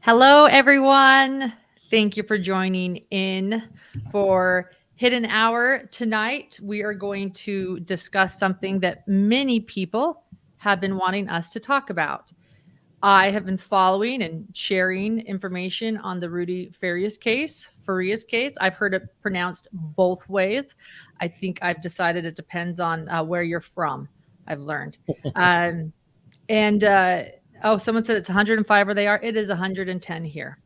Hello, everyone. Thank you for joining in for Hidden Hour. Tonight, we are going to discuss something that many people have been wanting us to talk about. I have been following and sharing information on the Rudy Farias case. I've heard it pronounced both ways. I think I've decided it depends on where you're from, I've learned. Oh, someone said it's 105 where they are. It is 110 here.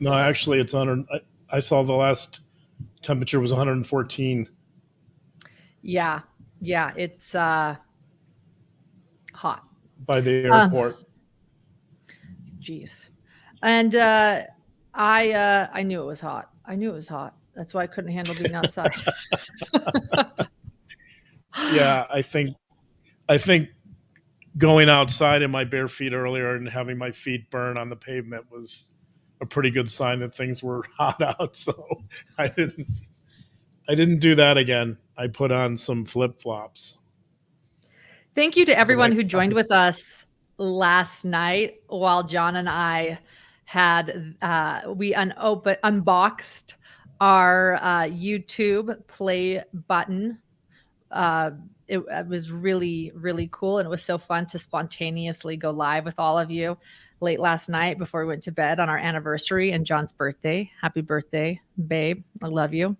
No, actually, it's 100. I saw the last temperature was 114. Yeah, it's hot by the airport. Geez, and I knew it was hot. That's why I couldn't handle being outside. Yeah, I think going outside in my bare feet earlier and having my feet burn on the pavement was a pretty good sign that things were hot out. So I didn't do that again. I put on some flip-flops. Thank you to everyone who joined with us last night while John and I had unboxed our YouTube play button. It was really, really cool. And it was so fun to spontaneously go live with all of you late last night before we went to bed on our anniversary and John's birthday. Happy birthday, babe. I love you.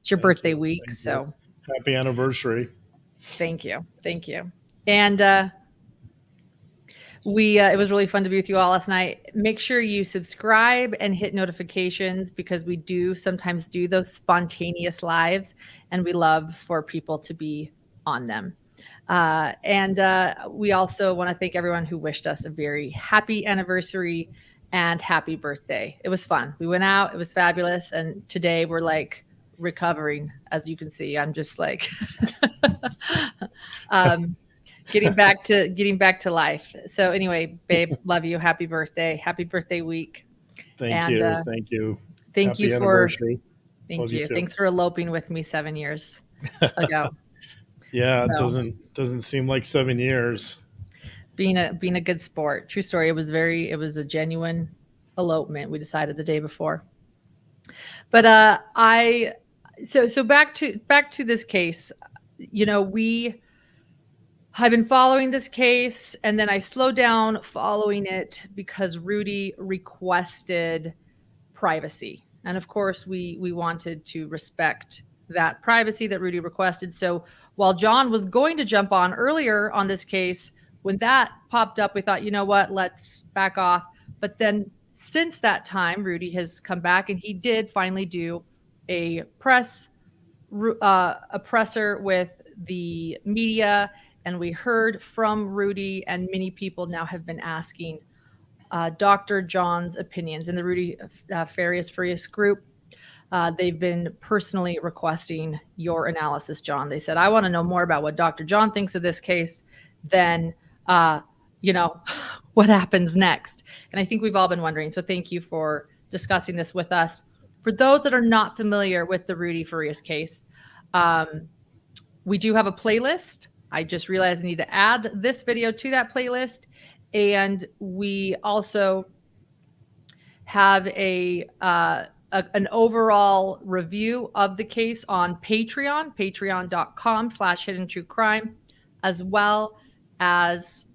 It's your birthday week. So happy anniversary. Thank you. And it was really fun to be with you all last night. Make sure you subscribe and hit notifications because we do sometimes do those spontaneous lives and we love for people to be on them. We also want to thank everyone who wished us a very happy anniversary and happy birthday. It was fun. We went out. It was fabulous. And today we're like recovering. As you can see, I'm just like getting back to life. So anyway, babe, love you. Happy birthday week. Thank you. Thank you for thanks for eloping with me 7 years ago. Yeah, so, it doesn't seem like 7 years. Being a good sport. True story. It was a genuine elopement. We decided the day before. But so back to this case. I've been following this case and then I slowed down following it because Rudy requested privacy. And of course we wanted to respect that privacy that Rudy requested. So while John was going to jump on earlier on this case, when that popped up, we thought, you know what, let's back off. But then since that time, Rudy has come back and he did finally do a presser with the media. And we heard from Rudy, and many people now have been asking Dr. John's opinions in the Rudy Farias group. They've been personally requesting your analysis, John. They said, I want to know more about what Dr. John thinks of this case than, what happens next. And I think we've all been wondering. So thank you for discussing this with us. For those that are not familiar with the Rudy Farias case, we do have a playlist. I just realized I need to add this video to that playlist. And we also have an overall review of the case on Patreon, patreon.com/hiddentruecrime, as well as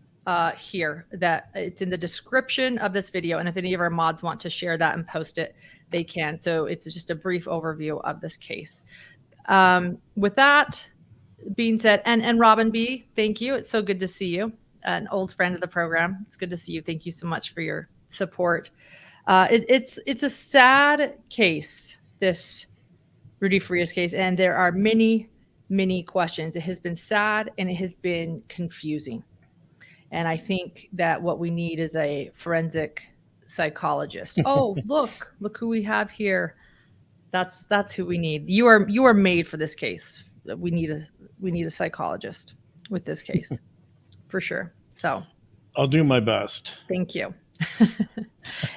here. That it's in the description of this video. And if any of our mods want to share that and post it, they can. So it's just a brief overview of this case. With that being said, and Robin B, thank you. It's so good to see you, an old friend of the program. It's good to see you. Thank you so much for your support. It's a sad case, this Rudy Farias case, and there are many, many questions. It has been sad and it has been confusing. And I think that what we need is a forensic psychologist. Oh, look who we have here. That's who we need. You are made for this case. We need a psychologist with this case for sure. So I'll do my best. Thank you.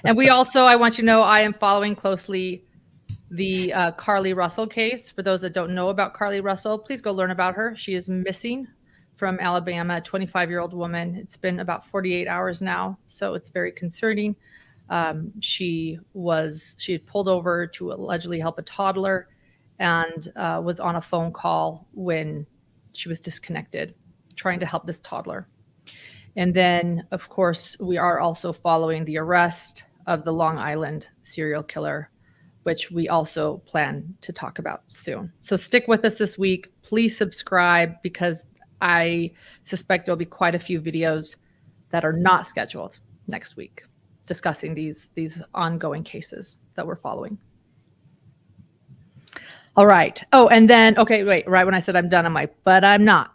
And I want you to know, I am following closely the Carlee Russell case. For those that don't know about Carlee Russell, please go learn about her. She is missing from Alabama, a 25-year-old woman. It's been about 48 hours now, so it's very concerning. She had pulled over to allegedly help a toddler and was on a phone call when she was disconnected, trying to help this toddler. And then, of course, we are also following the arrest of the Long Island serial killer, which we also plan to talk about soon. So stick with us this week. Please subscribe, because I suspect there'll be quite a few videos that are not scheduled next week discussing these ongoing cases that we're following. All right. Oh, and then, okay, wait, right when I said I'm done, I'm like, but I'm not.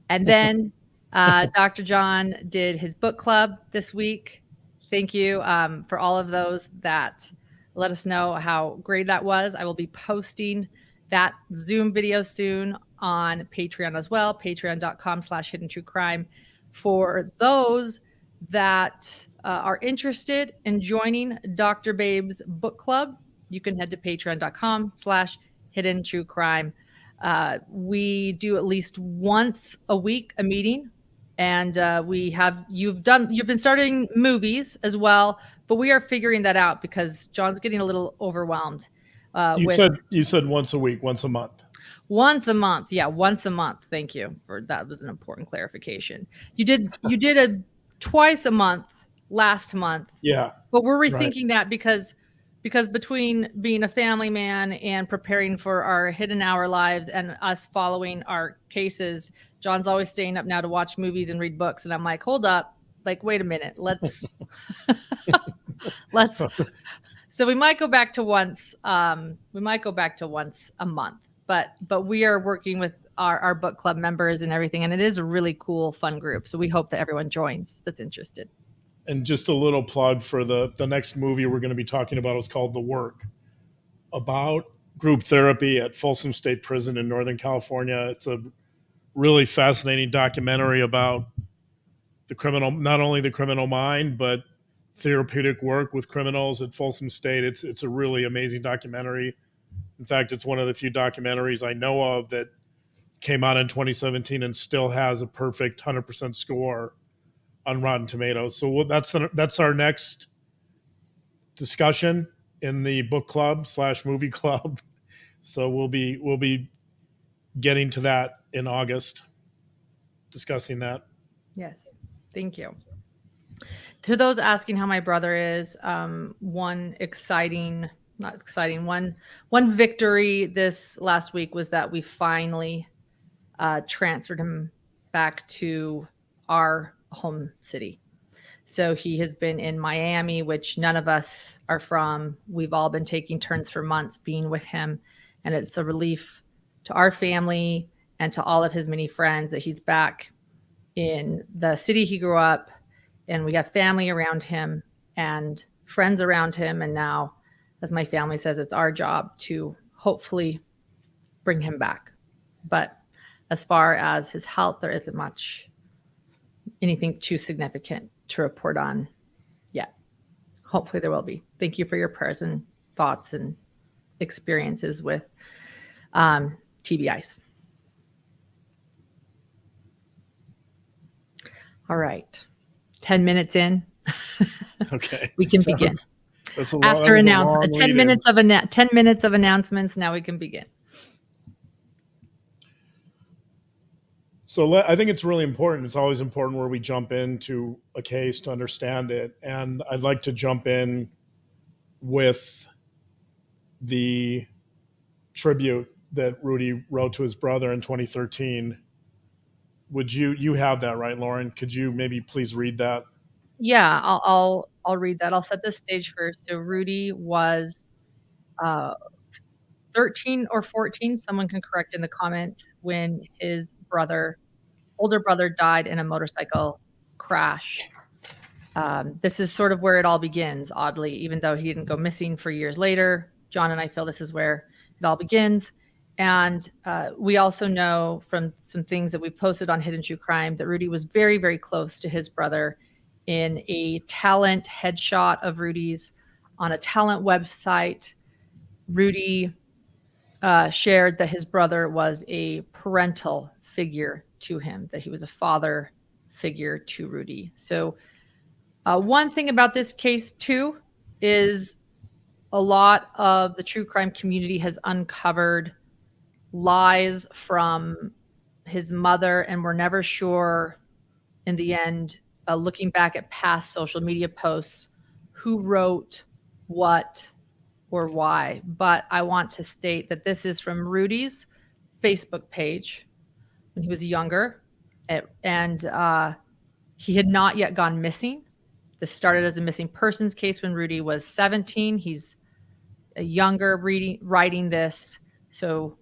And then Dr. John did his book club this week. Thank you for all of those that let us know how great that was. I will be posting that Zoom video soon on Patreon as well, patreon.com/hiddentruecrime. For those that are interested in joining Dr. Babe's book club, you can head to patreon.com/hiddentruecrime. We do at least once a week a meeting, and you've been starting movies as well, but we are figuring that out because John's getting a little overwhelmed. You said once a week, once a month. Once a month. Yeah, once a month. Thank you for that. Was an important clarification. You did a twice a month last month. Yeah. But we're rethinking that because between being a family man and preparing for our hidden hour lives and us following our cases, John's always staying up now to watch movies and read books. And I'm like, hold up, like, wait a minute, let's so we might go back to once a month, but we are working with our book club members and everything. And it is a really cool, fun group. So we hope that everyone joins that's interested. And just a little plug for the next movie we're going to be talking about is called The Work, about group therapy at Folsom State Prison in Northern California. It's a really fascinating documentary about not only the criminal mind, but therapeutic work with criminals at Folsom State. It's a really amazing documentary. In fact, it's one of the few documentaries I know of that came out in 2017 and still has a perfect 100% score on Rotten Tomatoes. So that's our next discussion in the book club / movie club. So we'll be getting to that in August, discussing that. Yes, thank you. To those asking how my brother is, one victory this last week was that we finally transferred him back to our home city. So he has been in Miami, which none of us are from. We've all been taking turns for months being with him. And it's a relief to our family and to all of his many friends that he's back in the city he grew up. And we have family around him and friends around him. And now, as my family says, it's our job to hopefully bring him back. But as far as his health, there isn't anything too significant to report on yet. Hopefully there will be. Thank you for your prayers and thoughts and experiences with TBIs. All right. 10 minutes in. Okay. We can begin. That's a After announcement, 10 minutes of announcements. Now we can begin. So I think it's really important. It's always important where we jump into a case to understand it. And I'd like to jump in with the tribute that Rudy wrote to his brother in 2013. Would you have that, right, Lauren? Could you maybe please read that? Yeah, I'll read that. I'll set the stage first. So Rudy was 13 or 14. Someone can correct in the comments, when his older brother died in a motorcycle crash. This is sort of where it all begins, oddly, even though he didn't go missing for years later. John and I feel this is where it all begins. And we also know from some things that we posted on Hidden True Crime that Rudy was very, very close to his brother. In a talent headshot of Rudy's on a talent website, Rudy shared that his brother was a parental figure to him, that he was a father figure to Rudy. So one thing about this case too is a lot of the true crime community has uncovered lies from his mother, and we're never sure in the end, looking back at past social media posts, who wrote what or why. But I want to state that this is from Rudy's Facebook page when he was younger, and he had not yet gone missing. This started as a missing persons case when Rudy was 17. He's a younger writing this. So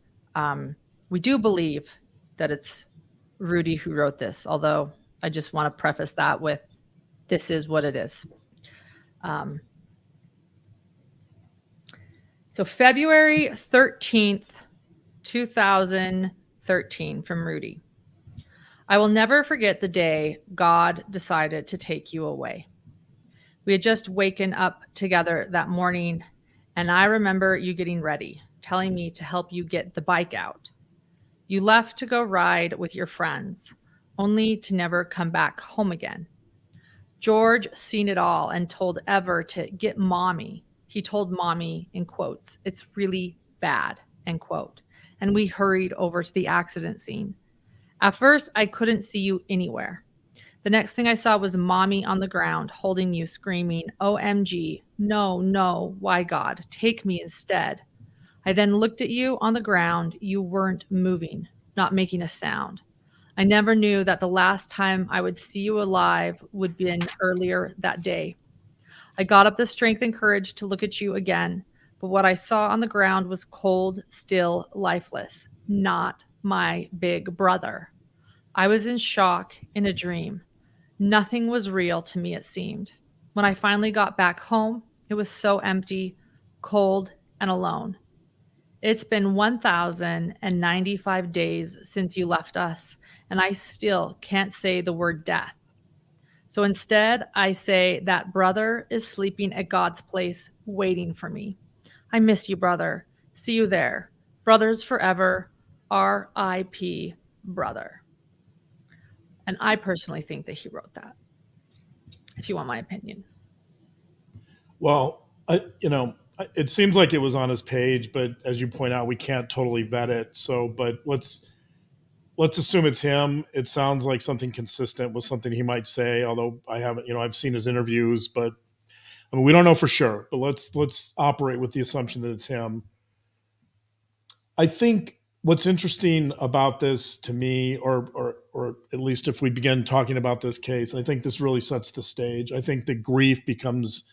we do believe that it's Rudy who wrote this, although I just want to preface that with this is what it is. So February 13th, 2013 from Rudy. I will never forget the day God decided to take you away. We had just waken up together that morning, and I remember you getting ready, telling me to help you get the bike out. You left to go ride with your friends, only to never come back home again. George seen it all and told Ever to get mommy. He told mommy, in quotes, it's really bad, end quote. And we hurried over to the accident scene. At first, I couldn't see you anywhere. The next thing I saw was mommy on the ground, holding you, screaming, OMG, no, no, why God, take me instead. I then looked at you on the ground. You weren't moving, not making a sound. I never knew that the last time I would see you alive would be earlier that day. I got up the strength and courage to look at you again, but what I saw on the ground was cold, still, lifeless, not my big brother. I was in shock, in a dream. Nothing was real to me, it seemed. When I finally got back home, it was so empty, cold, and alone. It's been 1,095 days since you left us, and I still can't say the word death. So instead, I say that brother is sleeping at God's place, waiting for me. I miss you, brother. See you there. Brothers forever. R.I.P. brother. And I personally think that he wrote that, if you want my opinion. Well, it seems like it was on his page, but as you point out, we can't totally vet it. So, but let's assume it's him. It sounds like something consistent with something he might say, although I haven't, I've seen his interviews, but I mean, we don't know for sure, but let's operate with the assumption that it's him. I think what's interesting about this to me, or at least if we begin talking about this case, I think this really sets the stage. I think the grief becomes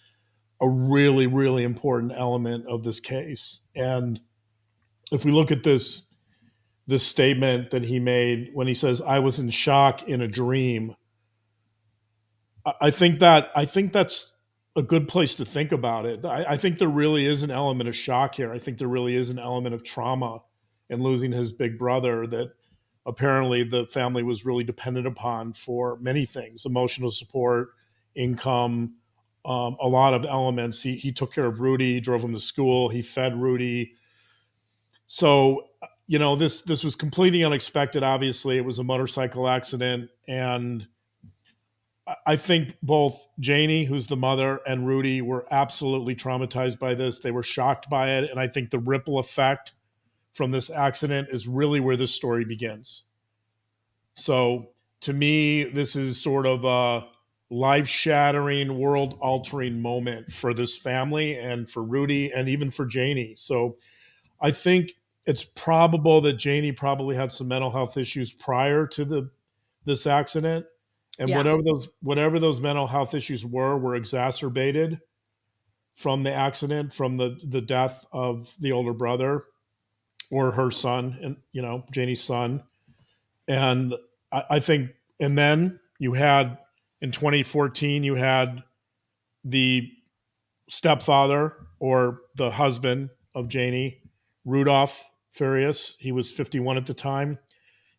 a really, really important element of this case. And if we look at this statement that he made when he says, I was in shock in a dream, I think that's a good place to think about it. I think there really is an element of shock here. I think there really is an element of trauma in losing his big brother that apparently the family was really dependent upon for many things: emotional support, income, a lot of elements. He took care of Rudy, drove him to school, he fed Rudy. So, this was completely unexpected. Obviously, it was a motorcycle accident, and I think both Janie, who's the mother, and Rudy were absolutely traumatized by this. They were shocked by it, and I think the ripple effect from this accident is really where this story begins. So, to me, this is sort of a life-shattering, world-altering moment for this family and for Rudy and even for Janie. So, I think it's probable that Janie probably had some mental health issues prior to this accident. And Yeah. whatever those mental health issues were exacerbated from the accident, from the death of the older brother or her son, and Janie's son. And I think, and then you had in 2014, you had the stepfather or the husband of Janie, Rudolph Farias. He was 51 at the time.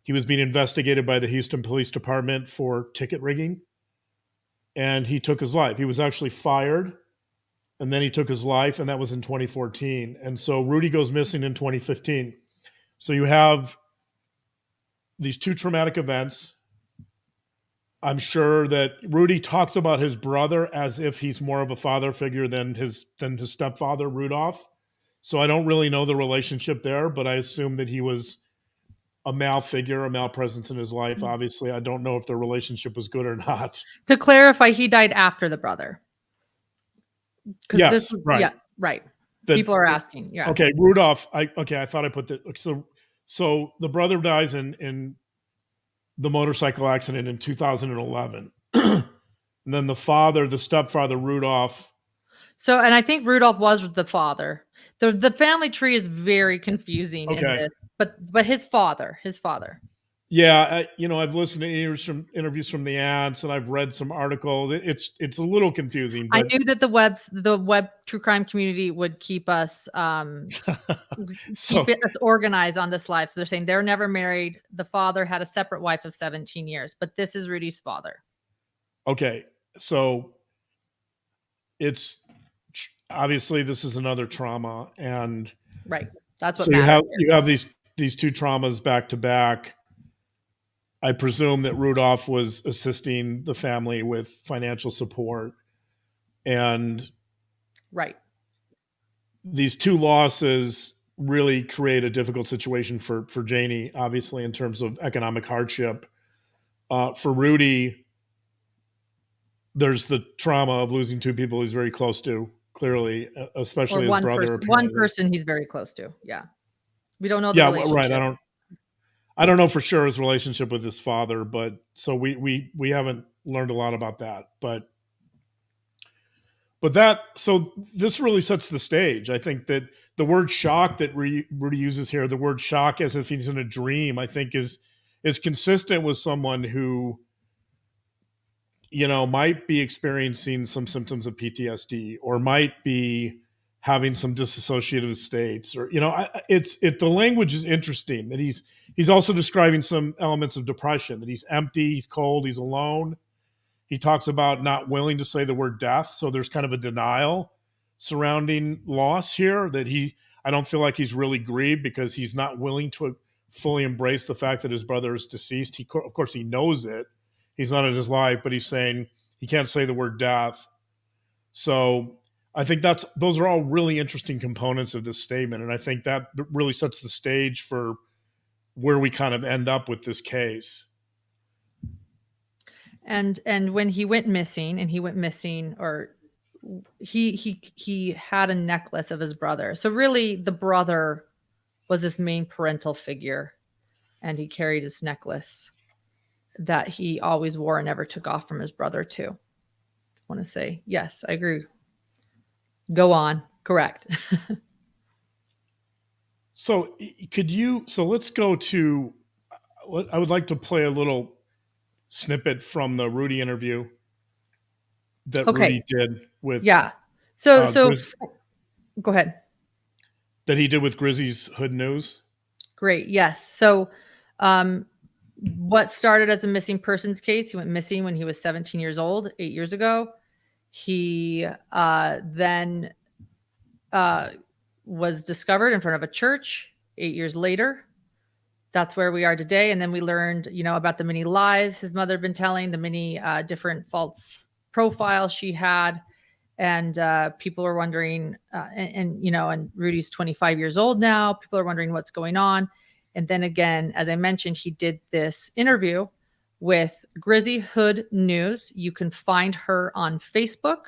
He was being investigated by the Houston Police Department for ticket rigging, and he took his life. He was actually fired, and then he took his life, and that was in 2014. And so Rudy goes missing in 2015. So you have these two traumatic events. I'm sure that Rudy talks about his brother as if he's more of a father figure than his stepfather, Rudolph. So I don't really know the relationship there, but I assume that he was a male figure, a male presence in his life. Obviously, I don't know if their relationship was good or not. To clarify, he died after the brother. Because this, Yes, right. yeah, right. That People are asking. Yeah. okay, Rudolph. I thought I put that. So the brother dies in the motorcycle accident in 2011, and then the stepfather Rudolph. So, and I think Rudolph was the father. The family tree is very confusing in Okay. this, but his father. Yeah, I've listened to interviews from the aunts, and I've read some articles. It's a little confusing, I but knew that the web true crime community would keep us so us organized on this life. So they're saying they're never married. The father had a separate wife of 17 years, but this is Rudy's father. okay, so it's obviously this is another trauma, and Right. That's what so matters. you have these two traumas back to back. I presume that Rudolph was assisting the family with financial support, and Right. these two losses really create a difficult situation for Janie, obviously in terms of economic hardship. For Rudy, there's the trauma of losing two people he's very close to, clearly, Or especially his brother. one Apparently, person he's very close to. Yeah. We don't know the yeah, right. relationship. I don't know for sure his relationship with his father, but so we haven't learned a lot about that. But so this really sets the stage. I think that the word shock that Rudy uses here, the word shock as if he's in a dream, I think is consistent with someone who might be experiencing some symptoms of PTSD or might be having some dissociative states, or the language is interesting that he's also describing some elements of depression, that he's empty, he's cold, he's alone. He talks about not willing to say the word death, so there's kind of a denial surrounding loss here, that I don't feel like he's really grieved because he's not willing to fully embrace the fact that his brother is deceased. Of course he knows it, he's not in his life, but he's saying he can't say the word death. So I think those are all really interesting components of this statement, and I think that really sets the stage for where we kind of end up with this case. And when he went missing, or he had a necklace of his brother. So really the brother was this main parental figure, and he carried his necklace that he always wore and never took off from his brother too. I want to say, yes, I agree. Go on. Correct. So let's go to, I would like to play a little snippet from the Rudy interview that Rudy did with, So go ahead. That he did with Grizzy's Hood News. Great. Yes. So what started as a missing persons case, he went missing when he was 17 years old, 8 years ago. He then was discovered in front of a church 8 years later. That's where we are today. And then we learned, about the many lies his mother had been telling, the many different false profiles she had. And people are wondering, and Rudy's 25 years old now. People are wondering what's going on. And then again, as I mentioned, he did this interview with Grizzy Hood News. You can find her on Facebook.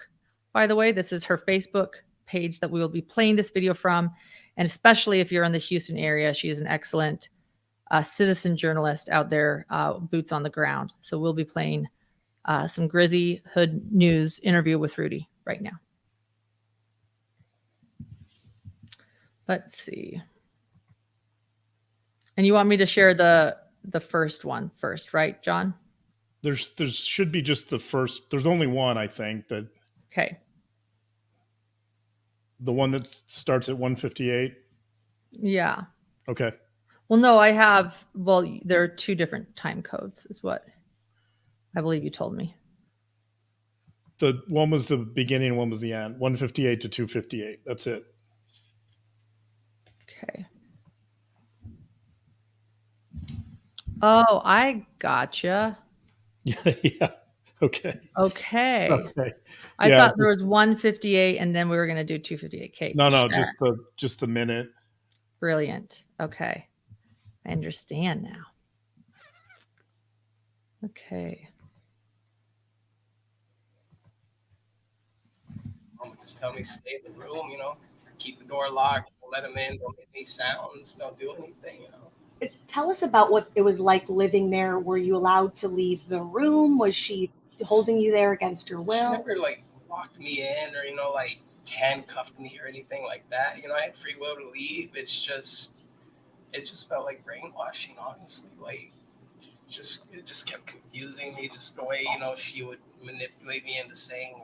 By the way, this is her Facebook page that we will be playing this video from. And especially if you're in the Houston area, she is an excellent citizen journalist out there, boots on the ground. So we'll be playing some Grizzy Hood News interview with Rudy right now. Let's see. And you want me to share the first one first, right, John? There should be just the first. There's only one, I think. That okay. The one that starts at 158. Yeah. Okay. Well, no, I have. Well, there are two different time codes, is what I believe you told me. The one was the beginning, one was the end. 158 to 258. That's it. Okay. Oh, I gotcha. Yeah. Okay. Okay. Okay. I Yeah. thought there was 158 and then we were going to do 258. Okay. No, sure. just the minute. Brilliant. Okay. I understand now. Okay. Just tell me stay in the room, keep the door locked, don't let them in, don't make any sounds, don't do anything. Tell us about what it was like living there. Were you allowed to leave the room? Was she holding you there against your She will? never locked me in or handcuffed me or anything like that. I had free will to leave. It just felt like brainwashing, honestly. It just kept confusing me, just the way she would manipulate me into saying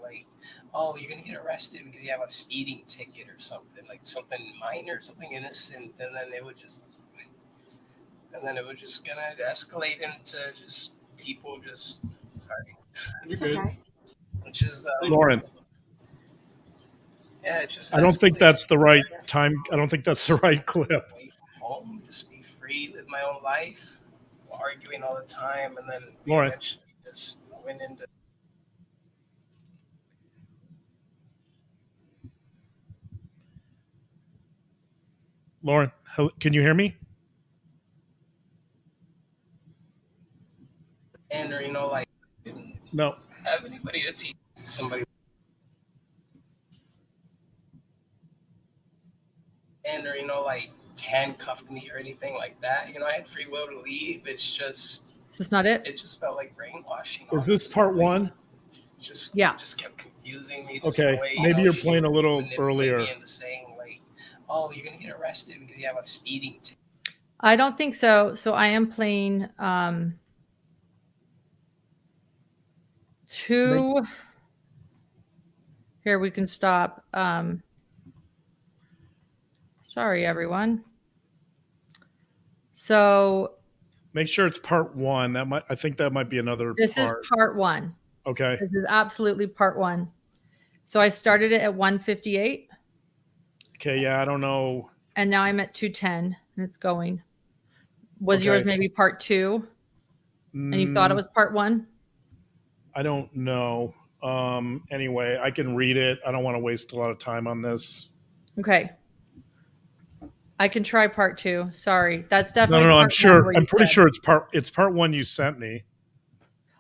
oh, you're gonna get arrested because you have a speeding ticket or something, like something minor, something innocent, and then it would just gonna escalate into just people just sorry. It's okay. Which is Lauren, yeah, it just I don't think that's the right escalated. time. I don't think that's the right clip. Away from home, just be free, live my own life, arguing all the time, and then we Lauren. eventually just went into Lauren, can you hear me? and or didn't No. have anybody to teach somebody and or handcuffed me or anything like that. I had free will to leave. Is this not it? It just felt like brainwashing. Is this part one? Just kept confusing me. Just Okay, the way, maybe you're she playing a would little manipulate earlier. me into saying oh, you're gonna get arrested because you have a speeding ticket. I don't think so. So I am playing two. Here we can stop. Sorry, everyone. So make sure it's part one. I think that might be another this part. is part one. Okay. This is absolutely part one. So I started it at 158. Okay, yeah, I don't know. And now I'm at 210 and it's going. Was yours maybe part two? And you thought it was part one? I don't know. Anyway, I can read it. I don't want to waste a lot of time on this. Okay. I can try part two. Sorry. That's definitely No, part I'm sure. one I'm pretty sure it's part one you sent me.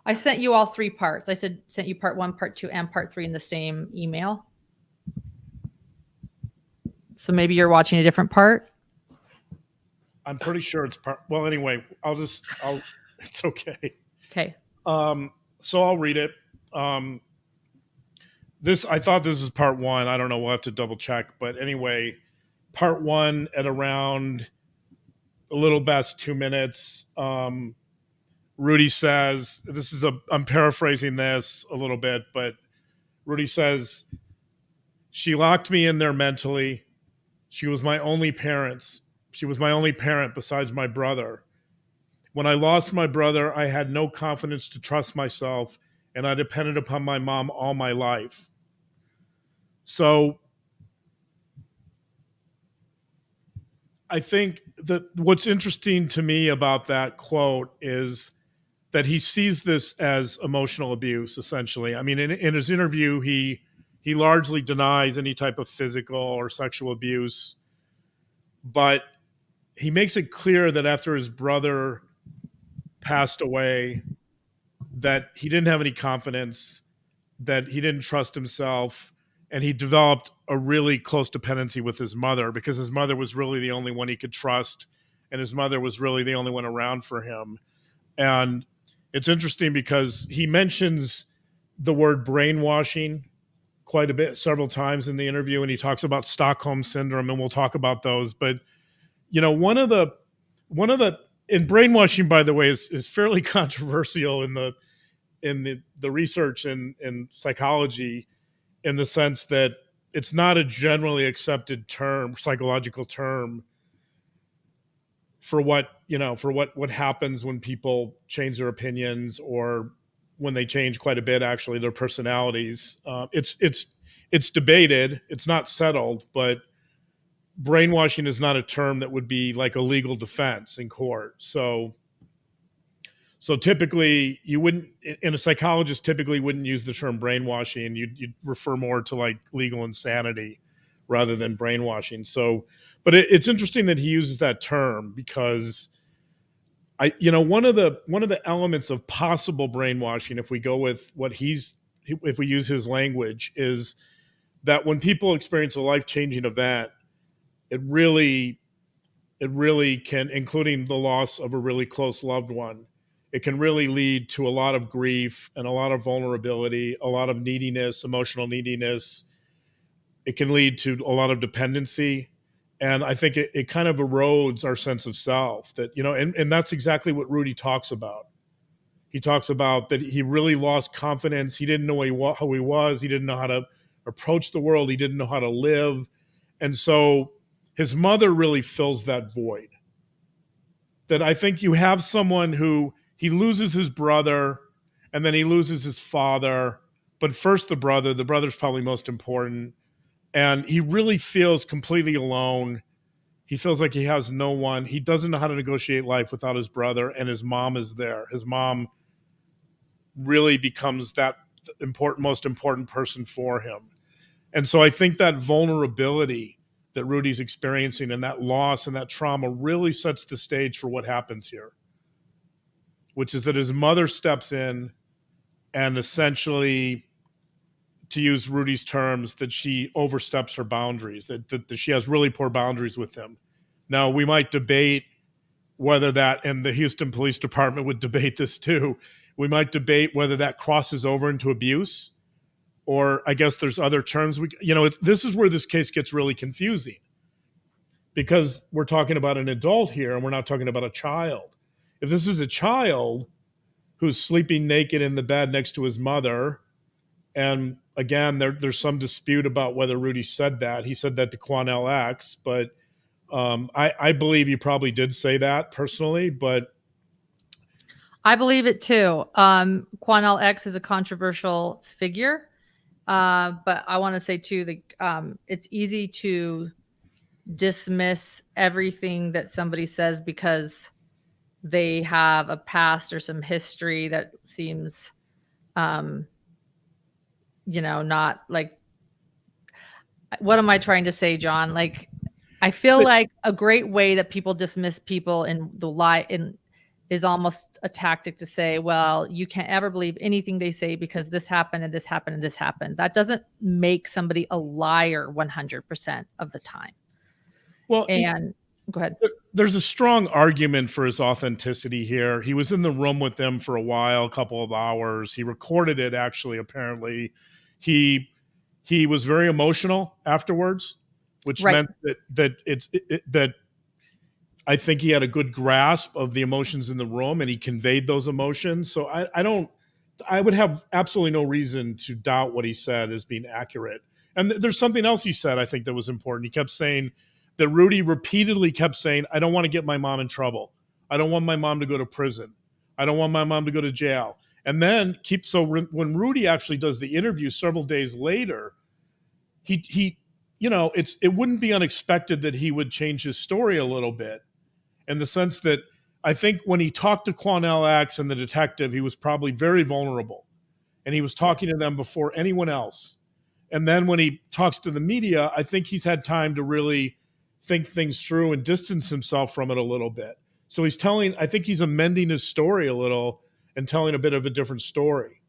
I sent you all three parts. I sent you part one, part two, and part three in the same email. So maybe you're watching a different part. I'm pretty sure it's part. Well, anyway, it's okay. Okay. So I'll read it. I thought this was part one. I don't know. We'll have to double check. But anyway, part one at around a little past 2 minutes. Rudy says, I'm paraphrasing this a little bit, but Rudy says, she locked me in there mentally. She was my only parent. She was my only parent besides my brother. When I lost my brother, I had no confidence to trust myself, and I depended upon my mom all my life. So I think that what's interesting to me about that quote is that he sees this as emotional abuse, essentially. I mean, in his interview, he largely denies any type of physical or sexual abuse, but he makes it clear that after his brother passed away, that he didn't have any confidence, that he didn't trust himself, and he developed a really close dependency with his mother because his mother was really the only one he could trust, and his mother was really the only one around for him. And it's interesting because he mentions the word brainwashing quite a bit, several times in the interview, and he talks about Stockholm syndrome, and we'll talk about those. But one of the in brainwashing, by the way, is fairly controversial in the research in psychology, in the sense that it's not a generally accepted term, psychological term, for what happens when people change their opinions, or when they change quite a bit, actually, their personalities. It's debated. It's not settled, but brainwashing is not a term that would be like a legal defense in court. So So typically you wouldn't, and a psychologist typically wouldn't use the term brainwashing. You'd refer more to like legal insanity rather than brainwashing. So, but it's interesting that he uses that term because one of the elements of possible brainwashing, if we go with if we use his language, is that when people experience a life-changing event, it really can, including the loss of a really close loved one, it can really lead to a lot of grief and a lot of vulnerability, a lot of neediness, emotional neediness. It can lead to a lot of dependency. And I think it kind of erodes our sense of self, that, and that's exactly what Rudy talks about. He talks about that he really lost confidence. He didn't know who he was. He didn't know how to approach the world. He didn't know how to live. And so his mother really fills that void. That I think you have someone who, he loses his brother and then he loses his father, but first the brother's probably most important. And he really feels completely alone. He feels like he has no one. He doesn't know how to negotiate life without his brother, and his mom is there. His mom really becomes that most important person for him. And so I think that vulnerability that Rudy's experiencing and that loss and that trauma really sets the stage for what happens here, which is that his mother steps in and essentially, to use Rudy's terms, that she oversteps her boundaries, that she has really poor boundaries with him. Now, we might debate whether that, and the Houston Police Department would debate this too, we might debate whether that crosses over into abuse, or I guess there's other terms. This is where this case gets really confusing, because we're talking about an adult here and we're not talking about a child. If this is a child who's sleeping naked in the bed next to his mother, and again, there's some dispute about whether Rudy said that. He said that to Quanell X, but I believe he probably did say that personally, but I believe it too. Quanell X is a controversial figure, but I want to say too that it's easy to dismiss everything that somebody says because they have a past or some history that seems, not like, what am I trying to say, John? Like, I feel like a great way that people dismiss people in the lie is almost a tactic to say, well, you can't ever believe anything they say because this happened and this happened and this happened. That doesn't make somebody a liar 100% of the time. Well, and go ahead. There's a strong argument for his authenticity here. He was in the room with them for a while, a couple of hours. He recorded it, actually, apparently. He was very emotional afterwards, which Right. meant that I think he had a good grasp of the emotions in the room and he conveyed those emotions. So I would have absolutely no reason to doubt what he said as being accurate. And there's something else he said, I think, that was important. He kept saying that Rudy repeatedly kept saying, I don't want to get my mom in trouble. I don't want my mom to go to prison. I don't want my mom to go to jail. And then when Rudy actually does the interview several days later, it wouldn't be unexpected that he would change his story a little bit, in the sense that I think when he talked to Quanell X and the detective, he was probably very vulnerable, and he was talking to them before anyone else. And then when he talks to the media, I think he's had time to really think things through and distance himself from it a little bit. So I think he's amending his story a little and telling a bit of a different story.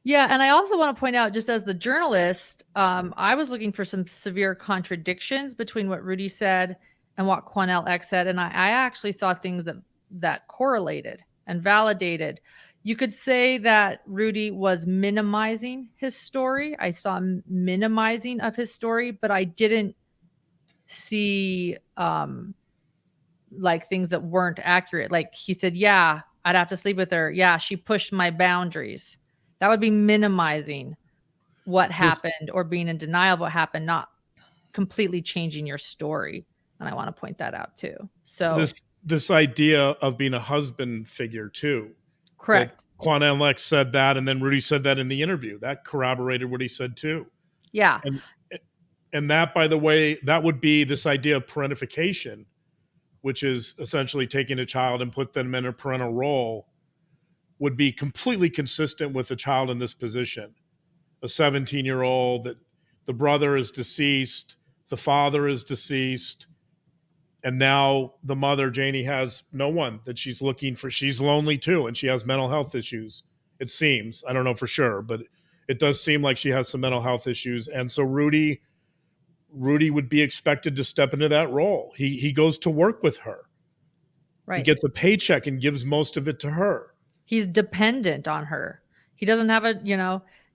Yeah, and I also want to point out, just as the journalist, I was looking for some severe contradictions between what Rudy said and what Quanell X said, and I actually saw things that correlated and validated. You could say that Rudy was minimizing his story. I saw minimizing of his story, but I didn't see like things that weren't accurate. Like he said, yeah, I'd have to sleep with her. Yeah, she pushed my boundaries. That would be minimizing what happened or being in denial of what happened, not completely changing your story. And I want to point that out too. So this idea of being a husband figure too. Correct. Quanell X said that, and then Rudy said that in the interview. That corroborated what he said too. Yeah. And that, by the way, that would be this idea of parentification, which is essentially taking a child and put them in a parental role. would be completely consistent with a child in this position, a 17-year-old, that the brother is deceased, the father is deceased, and now the mother, Janie, has no one that she's looking for. She's lonely too, and she has mental health issues. It seems, I don't know for sure, but it does seem like she has some mental health issues. And so Rudy would be expected to step into that role. He goes to work with her. Right. He gets a paycheck and gives most of it to her. He's dependent on her. He doesn't have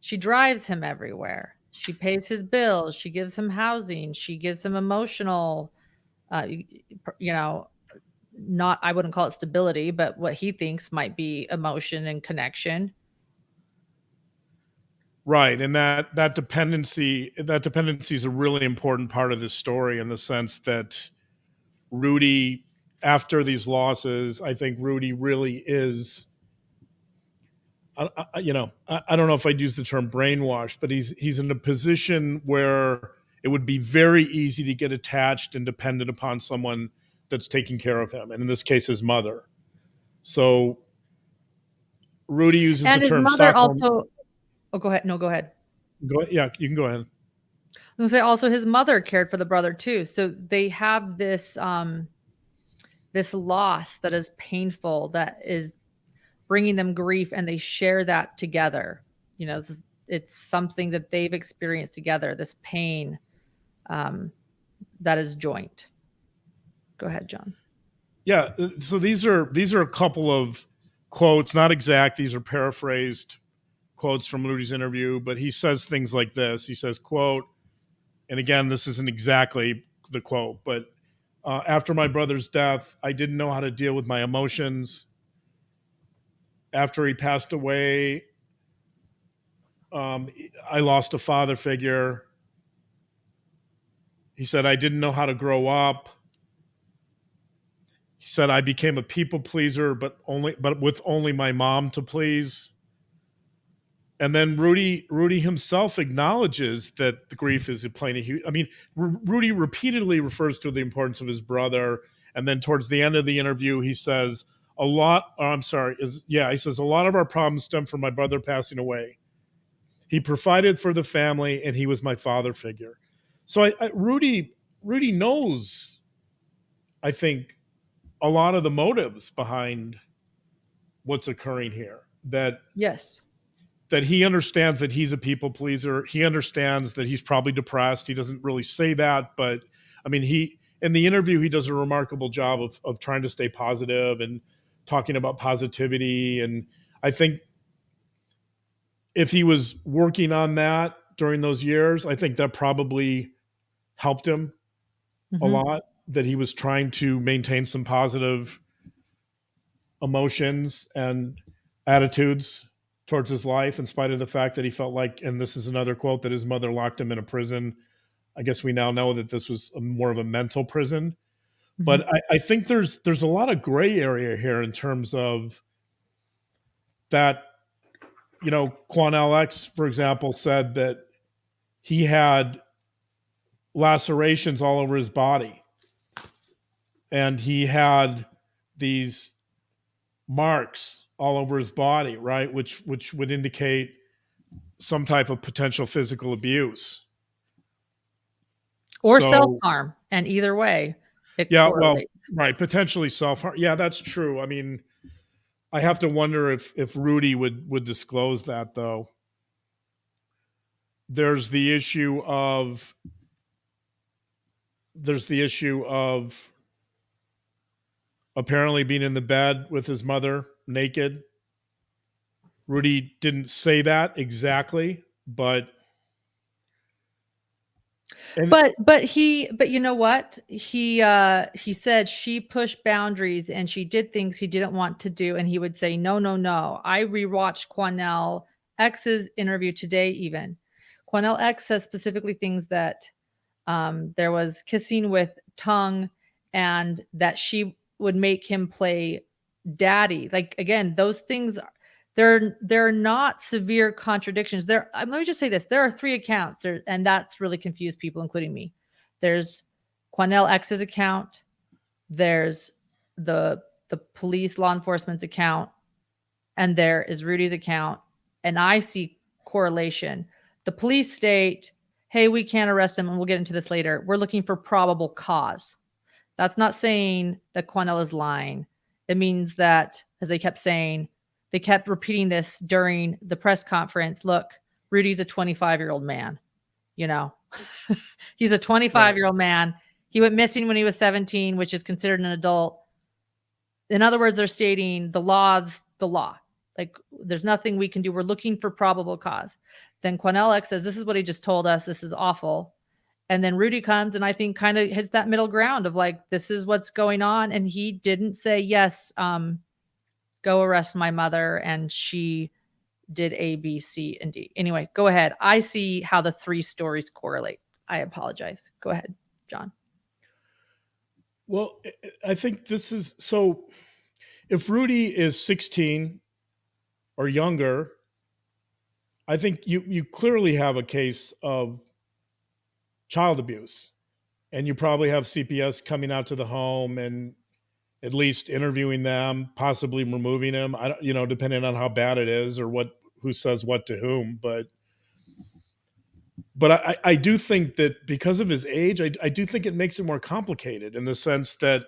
she drives him everywhere. She pays his bills. She gives him housing. She gives him emotional, not, I wouldn't call it stability, but what he thinks might be emotion and connection. Right. And that dependency is a really important part of this story, in the sense that Rudy, after these losses, I think Rudy really is, I don't know if I'd use the term brainwashed, but he's in a position where it would be very easy to get attached and dependent upon someone that's taking care of him, and in this case, his mother. So Rudy uses And the his term mother Stockholm. also. Oh, go ahead. No, go ahead. Yeah, you can go ahead. I was gonna say also his mother cared for the brother too. So they have this this loss that is painful, that is bringing them grief, and they share that together. It's something that they've experienced together. This pain that is joint. Go ahead, John. Yeah. So these are a couple of quotes, not exact. These are paraphrased quotes from Rudy's interview, but he says things like this. He says, quote, and again, this isn't exactly the quote, but after my brother's death, I didn't know how to deal with my emotions. After he passed away, I lost a father figure. He said, I didn't know how to grow up. He said, I became a people pleaser, but with only my mom to please. And then Rudy himself acknowledges that the grief is playing a huge. I mean, Rudy repeatedly refers to the importance of his brother, and then towards the end of the interview, he says he says a lot of our problems stem from my brother passing away. He provided for the family, and he was my father figure. So Rudy knows, I think, a lot of the motives behind what's occurring here. Yes. That he understands that he's a people pleaser. He understands that he's probably depressed. He doesn't really say that, but I mean, in the interview, he does a remarkable job of trying to stay positive and talking about positivity. And I think if he was working on that during those years, I think that probably helped him a lot, that he was trying to maintain some positive emotions and attitudes towards his life, in spite of the fact that he felt like, and this is another quote, that his mother locked him in a prison. I guess we now know that this was more of a mental prison. Mm-hmm. But I think there's a lot of gray area here in terms of that. Quanell X, for example, said that he had lacerations all over his body, and he had these marks all over his body, right? Which would indicate some type of potential physical abuse. Or self-harm. And either way, it correlates. Well, right. Potentially self-harm. Yeah, that's true. I mean, I have to wonder if Rudy would disclose that, though. There's the issue of apparently being in the bed with his mother naked. Rudy didn't say that exactly, but you know what? He said she pushed boundaries and she did things he didn't want to do, and he would say, no. I rewatched Quanell X's interview today even. Quanell X says specifically things that there was kissing with tongue, and that she would make him play daddy. Like, again, those things, they're not severe contradictions. Let me just say this. There are 3 accounts, and that's really confused people, including me. There's Quanell X's account. There's the police law enforcement's account. and there is Rudy's account, and I see correlation. The police state, hey, we can't arrest him, and we'll get into this later. We're looking for probable cause. That's not saying that Quanell is lying. It means that, as they kept saying, they kept repeating this during the press conference. Look, Rudy's a 25-year-old man. You know, he's a 25-year-old man. He went missing when he was 17, which is considered an adult. In other words, they're stating the law's the law. Like, there's nothing we can do. We're looking for probable cause. Then Quanell says, this is what he just told us. This is awful. And then Rudy comes and I think kind of hits that middle ground of like, this is what's going on. And he didn't say, yes, go arrest my mother. And she did A, B, C, and D. Anyway, go ahead. I see how the three stories correlate. I apologize. Go ahead, John. Well, I think this is, so if Rudy is 16 or younger, I think you clearly have a case of child abuse, and you probably have CPS coming out to the home and at least interviewing them, possibly removing him. I don't, depending on how bad it is or who says what to whom. But I do think that because of his age, I do think it makes it more complicated in the sense that,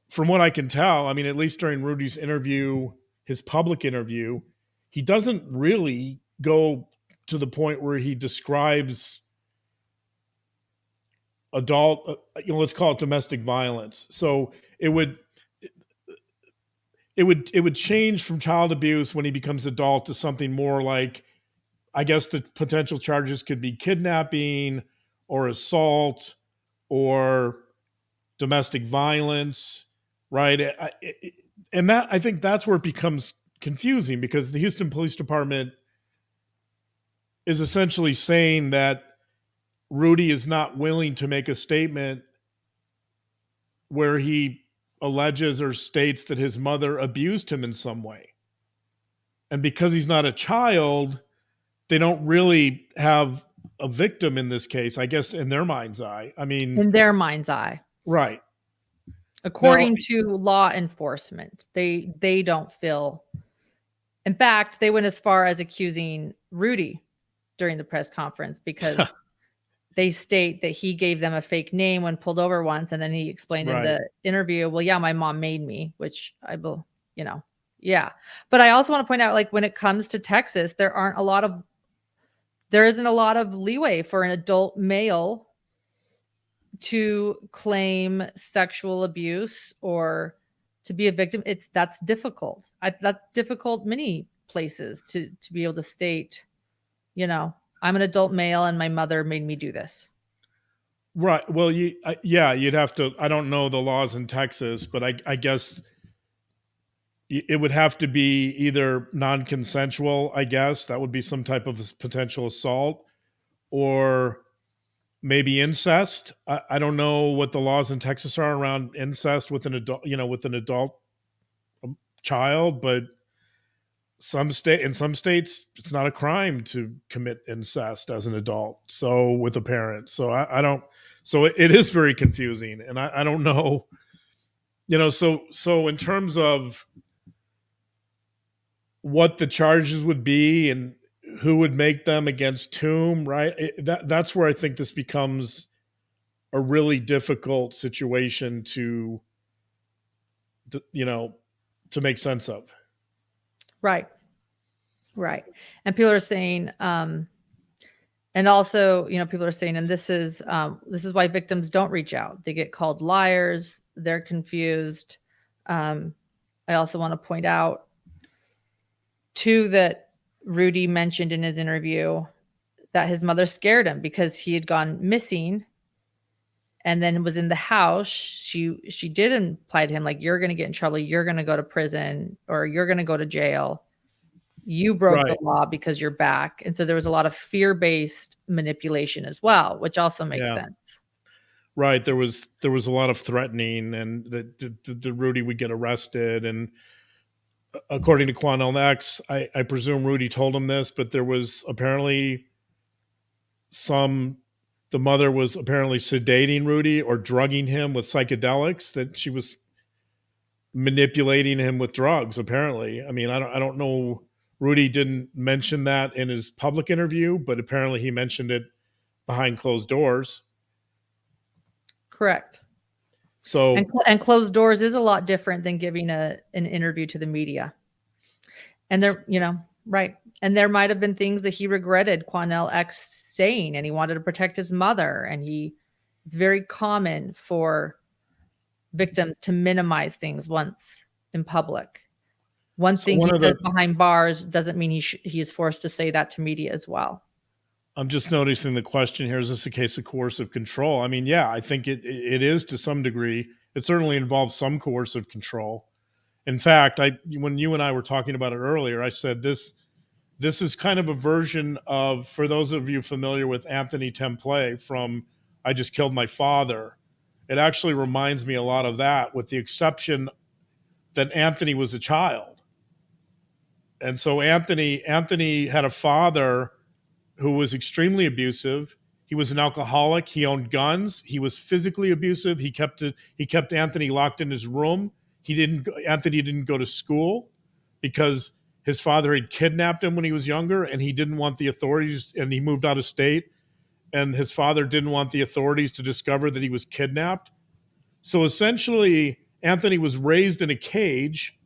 from what I can tell, I mean, at least during Rudy's interview, his public interview, he doesn't really go to the point where he describes adult, let's call it domestic violence. So it would change from child abuse when he becomes adult to something more like, I guess the potential charges could be kidnapping or assault or domestic violence, right? And that, I think that's where it becomes confusing, because the Houston Police Department is essentially saying that Rudy is not willing to make a statement where he alleges or states that his mother abused him in some way. And because he's not a child, they don't really have a victim in this case, I guess, in their mind's eye. I mean, in their mind's eye. Right. According to law enforcement, they don't feel. In fact, they went as far as accusing Rudy during the press conference, because they state that he gave them a fake name when pulled over once. And then he explained in the interview, well, yeah, my mom made me, which I will, yeah. But I also want to point out, like, when it comes to Texas, there isn't a lot of leeway for an adult male to claim sexual abuse or to be a victim. That's difficult. That's difficult many places to be able to state, I'm an adult male and my mother made me do this. Right. Well, you'd have to, I don't know the laws in Texas, but I guess it would have to be either non-consensual, I guess. That would be some type of potential assault, or maybe incest. I don't know what the laws in Texas are around incest with an adult, child, but in some states, it's not a crime to commit incest as an adult. So with a parent, so it is very confusing, and I don't know, so in terms of what the charges would be and who would make them against whom, right? That's where I think this becomes a really difficult situation to make sense of. Right. And people are saying, and also, people are saying, and this is why victims don't reach out. They get called liars. They're confused. I also want to point out too, that Rudy mentioned in his interview that his mother scared him because he had gone missing and then was in the house. She did imply to him, like, you're going to get in trouble. You're going to go to prison, or you're going to go to jail. You broke the law because you're back. And so there was a lot of fear-based manipulation as well, which also makes sense. Right. There was a lot of threatening, and the Rudy would get arrested. And according to Quanell X, I presume Rudy told him this, but there was apparently the mother was apparently sedating Rudy or drugging him with psychedelics that she was manipulating him with drugs, apparently. I mean, I don't know. Rudy didn't mention that in his public interview, but apparently he mentioned it behind closed doors. Correct. So, and closed doors is a lot different than giving an interview to the media. And there, right. And there might have been things that he regretted Quanell X saying, and he wanted to protect his mother. And it's very common for victims to minimize things once in public. One thing he says behind bars doesn't mean he is forced to say that to media as well. I'm just noticing the question here, is this a case of coercive control? I mean, yeah, I think it is to some degree. It certainly involves some coercive control. In fact, when you and I were talking about it earlier, I said this is kind of a version of, for those of you familiar with Anthony Temple from I Just Killed My Father, it actually reminds me a lot of that, with the exception that Anthony was a child. And so Anthony had a father who was extremely abusive. He was an alcoholic. He owned guns. He was physically abusive. He kept Anthony locked in his room. Anthony didn't go to school because his father had kidnapped him when he was younger, and he didn't want the authorities, and he moved out of state, and his father didn't want the authorities to discover that he was kidnapped. So essentially, Anthony was raised in a cage,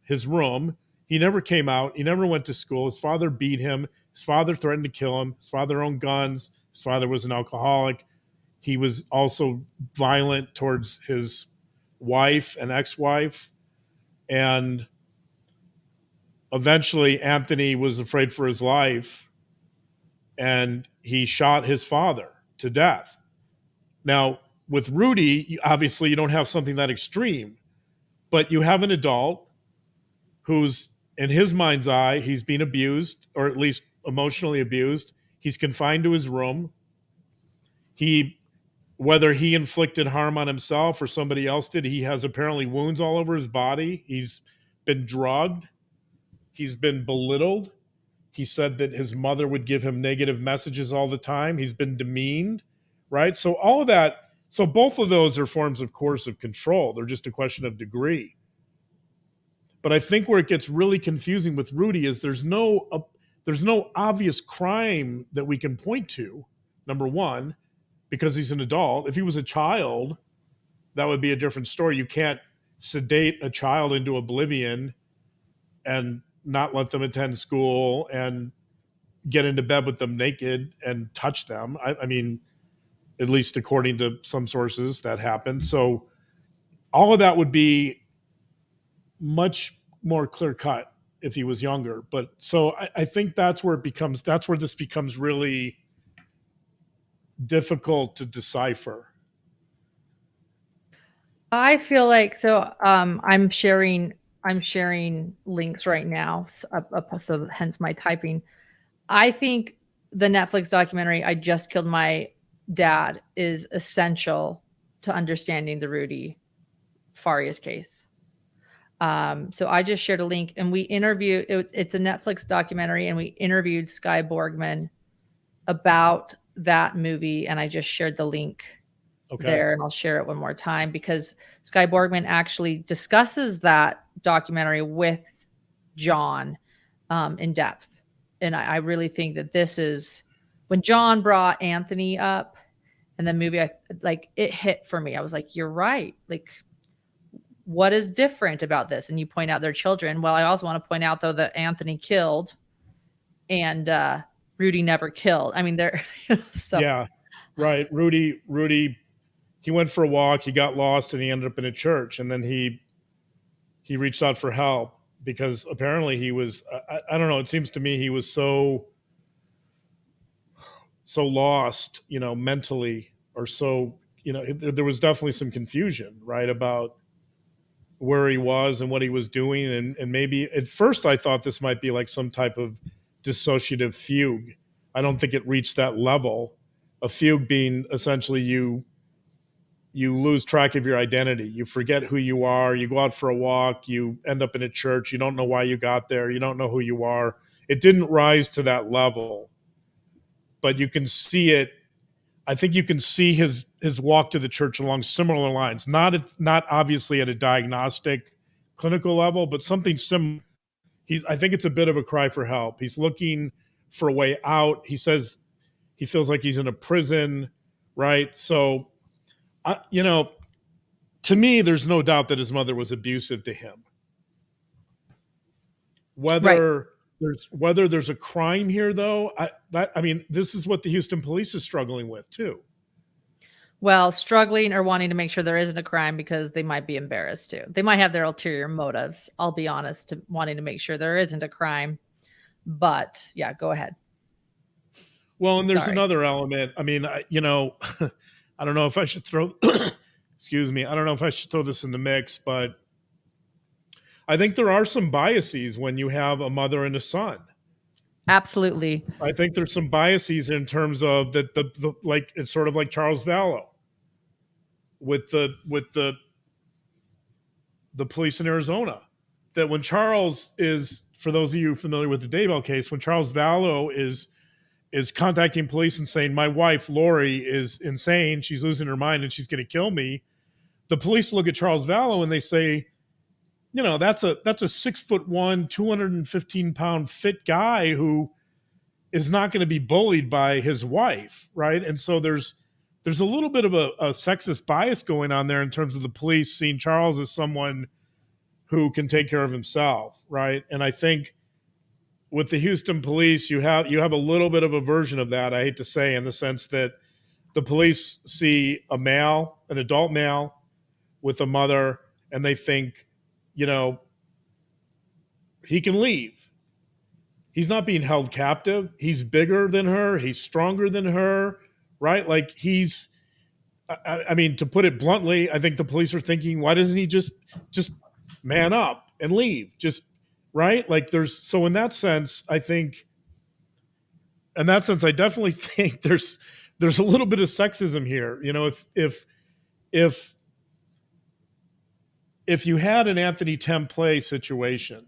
his room. He never came out. He never went to school. His father beat him. His father threatened to kill him. His father owned guns. His father was an alcoholic. He was also violent towards his wife and ex-wife. And eventually Anthony was afraid for his life, and he shot his father to death. Now, with Rudy, obviously you don't have something that extreme, but you have an adult who's, in his mind's eye, he's being abused, or at least emotionally abused. He's confined to his room. Whether he inflicted harm on himself or somebody else did, he has apparently wounds all over his body. He's been drugged. He's been belittled. He said that his mother would give him negative messages all the time. He's been demeaned, right? So all of that, so both of those are forms of coercive control. They're just a question of degree. But I think where it gets really confusing with Rudy is there's no obvious crime that we can point to, number one, because he's an adult. If he was a child, that would be a different story. You can't sedate a child into oblivion and not let them attend school and get into bed with them naked and touch them. I mean, at least according to some sources, that happened. So all of that would be much more clear cut if he was younger. But so I think that's where this becomes really difficult to decipher. I feel like, so I'm sharing links right now, so hence my typing. I think the Netflix documentary I Just Killed My Dad is essential to understanding the Rudy Farias case. So I just shared a link, and we interviewed, it's a Netflix documentary, and we interviewed Skye Borgman about that movie, and I just shared the link there, and I'll share it one more time because Skye Borgman actually discusses that documentary with John in depth. And I really think that this is, when John brought Anthony up in the movie, it hit for me. I was like, you're right. Like, what is different about this? And you point out their children. Well, I also want to point out, though, that Anthony killed and Rudy never killed. I mean, they're so. Yeah, right. Rudy, he went for a walk, he got lost, and he ended up in a church. And then he reached out for help because apparently he was, I don't know, it seems to me he was so lost, mentally, or so, there was definitely some confusion, right, about where he was and what he was doing. And maybe at first I thought this might be like some type of dissociative fugue. I don't think it reached that level. A fugue being essentially you lose track of your identity. You forget who you are. You go out for a walk. You end up in a church. You don't know why you got there. You don't know who you are. It didn't rise to that level, but you can see it. I think you can see his walk to the church along similar lines, not obviously at a diagnostic clinical level, but something similar. I think it's a bit of a cry for help. He's looking for a way out. He says he feels like he's in a prison, right? So, to me, there's no doubt that his mother was abusive to him. Whether there's a crime here, though, this is what the Houston police is struggling with too. Well, struggling or wanting to make sure there isn't a crime because they might be embarrassed too. They might have their ulterior motives. I'll be honest, to wanting to make sure there isn't a crime. But yeah, go ahead. Well, and there's another element. I mean, I don't know if I should throw, excuse me, I don't know if I should throw this in the mix, but I think there are some biases when you have a mother and a son. Absolutely. I think there's some biases in terms of that the like it's sort of like Charles Vallow with the police in Arizona. That when Charles is, for those of you familiar with the Daybell case, when Charles Vallow is contacting police and saying, my wife Lori is insane, she's losing her mind and she's going to kill me, the police look at Charles Vallow and they say, that's a 6'1", 215-pound fit guy who is not going to be bullied by his wife, right? And so there's a little bit of a sexist bias going on there in terms of the police seeing Charles as someone who can take care of himself, right? And I think with the Houston police, you have a little bit of a version of that, I hate to say, in the sense that the police see an adult male with a mother, and they think, he can leave. He's not being held captive. He's bigger than her. He's stronger than her, right? Like to put it bluntly, I think the police are thinking, why doesn't he just man up and leave? Just, right? Like so in that sense, I definitely think there's a little bit of sexism here. If you had an Anthony Template situation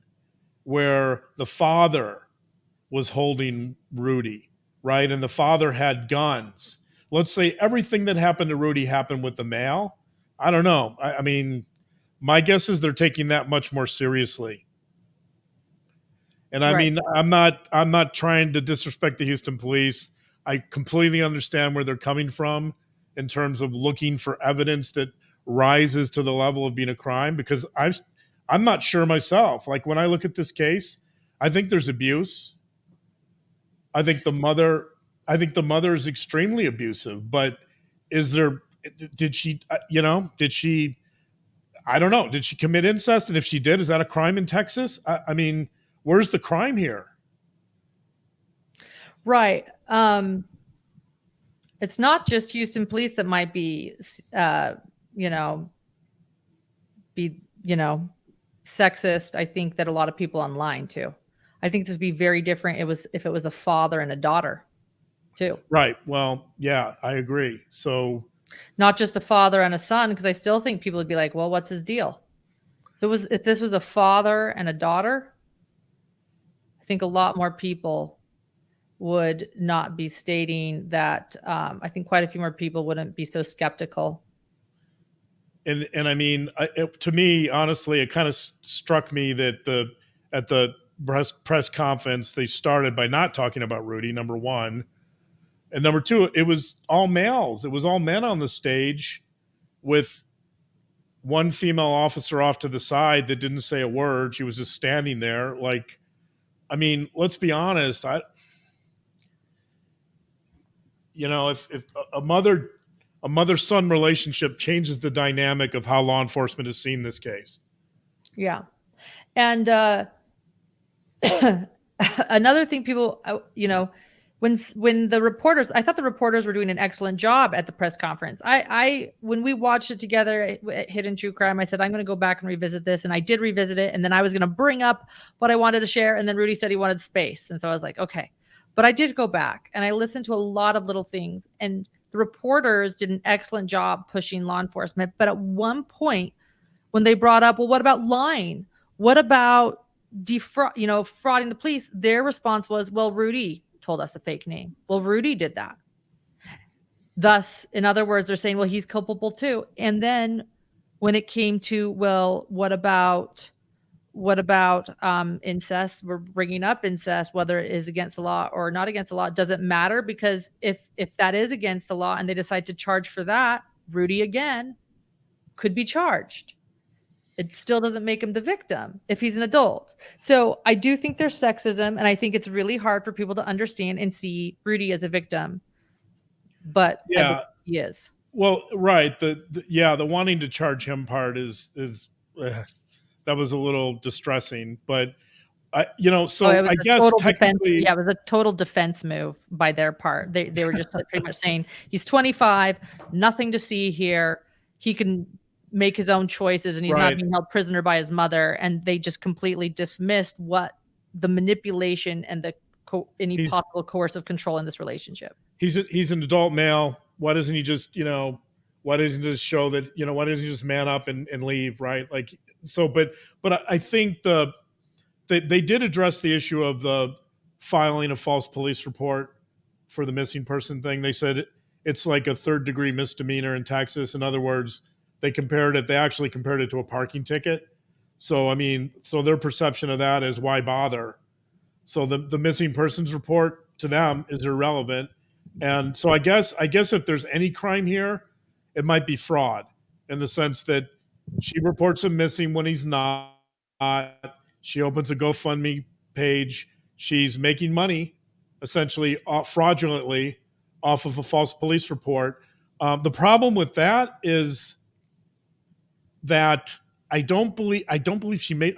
where the father was holding Rudy, right, and the father had guns, let's say everything that happened to Rudy happened with the male, I don't know. I mean, my guess is they're taking that much more seriously. And I mean, I'm not trying to disrespect the Houston police. I completely understand where they're coming from in terms of looking for evidence that rises to the level of being a crime, because I'm not sure myself. Like when I look at this case, I think there's abuse. I think the mother is extremely abusive, but did she I don't know. Did she commit incest? And if she did, is that a crime in Texas? I mean, where's the crime here? Right. It's not just Houston police that might be, sexist. I think that a lot of people online too. I think this would be very different. If it was a father and a daughter too. Right. Well, yeah, I agree. So not just a father and a son, because I still think people would be like, well, what's his deal? If this was a father and a daughter, I think a lot more people would not be stating that. I think quite a few more people wouldn't be so skeptical. And I mean, to me, honestly, it kind of struck me that at the press conference, they started by not talking about Rudy, number one. And number two, it was all males. It was all men on the stage with one female officer off to the side that didn't say a word. She was just standing there. Like, I mean, let's be honest. If a mother-son relationship changes the dynamic of how law enforcement has seen this case. Yeah. And another thing people, when the reporters, I thought the reporters were doing an excellent job at the press conference. When we watched it together at Hidden True Crime, I said, I'm going to go back and revisit this. And I did revisit it. And then I was going to bring up what I wanted to share. And then Rudy said he wanted space. And so I was like, okay. But I did go back and I listened to a lot of little things. And the reporters did an excellent job pushing law enforcement. But at one point, when they brought up, well, what about lying? What about frauding the police? Their response was, well, Rudy told us a fake name. Well, Rudy did that. Thus, in other words, they're saying, well, he's culpable too. And then when it came to, well, what about what about incest? We're bringing up incest, whether it is against the law or not against the law. It doesn't matter, because if that is against the law and they decide to charge for that, Rudy again could be charged. It still doesn't make him the victim if he's an adult. So I do think there's sexism, and I think it's really hard for people to understand and see Rudy as a victim. But I believe he is. Well, right. The wanting to charge him part is that was a little distressing, but so it was I a guess total defense. technically, Yeah, it was a total defense move by their part. They were just pretty much saying he's 25, nothing to see here. He can make his own choices, and he's not right. being held prisoner by his mother. And they just completely dismissed what the manipulation and the any possible coercive control in this relationship. He's an adult male. Why doesn't he just, why doesn't he just show that, why doesn't he just man up and leave, right? Like, so, but I think they did address the issue of the filing a false police report for the missing person thing. They said it's like a 3rd-degree misdemeanor in Texas. In other words, they actually compared it to a parking ticket. So, I mean, so their perception of that is, why bother? So the missing persons report to them is irrelevant. And so I guess if there's any crime here, it might be fraud, in the sense that she reports him missing when he's not. She opens a GoFundMe page. She's making money, essentially fraudulently, off of a false police report. The problem with that is that I don't believe she made.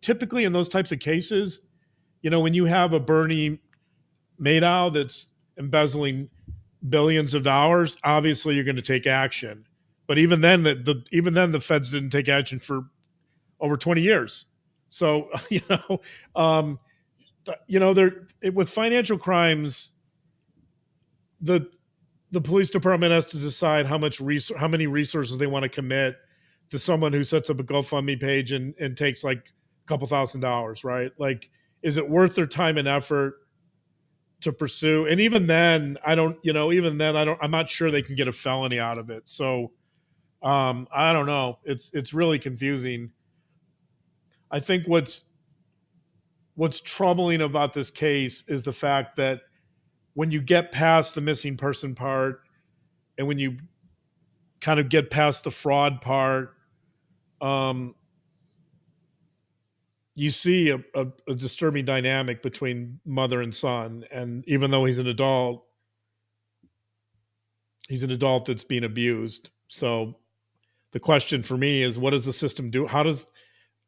Typically in those types of cases, when you have a Bernie Madoff that's embezzling billions of dollars, obviously you're going to take action. But even then, the feds didn't take action for over 20 years. So with financial crimes, the police department has to decide how many resources they want to commit to someone who sets up a GoFundMe page and takes like a couple $1,000s, right? Like, is it worth their time and effort to pursue? And even then, I'm not sure they can get a felony out of it. So I don't know. It's really confusing. I think what's troubling about this case is the fact that when you get past the missing person part, and when you kind of get past the fraud part, you see a disturbing dynamic between mother and son. And even though he's an adult that's being abused. So the question for me is, what does the system do?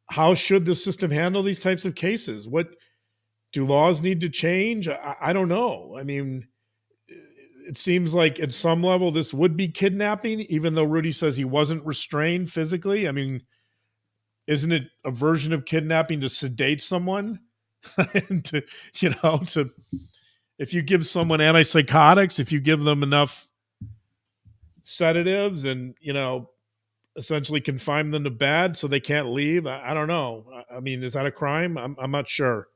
How should the system handle these types of cases? What do laws need to change? I don't know. I mean, it seems like at some level this would be kidnapping, even though Rudy says he wasn't restrained physically. I mean, isn't it a version of kidnapping to sedate someone? And if you give someone antipsychotics, if you give them enough sedatives and, essentially confine them to bed so they can't leave. I don't know. I mean, is that a crime? I'm not sure.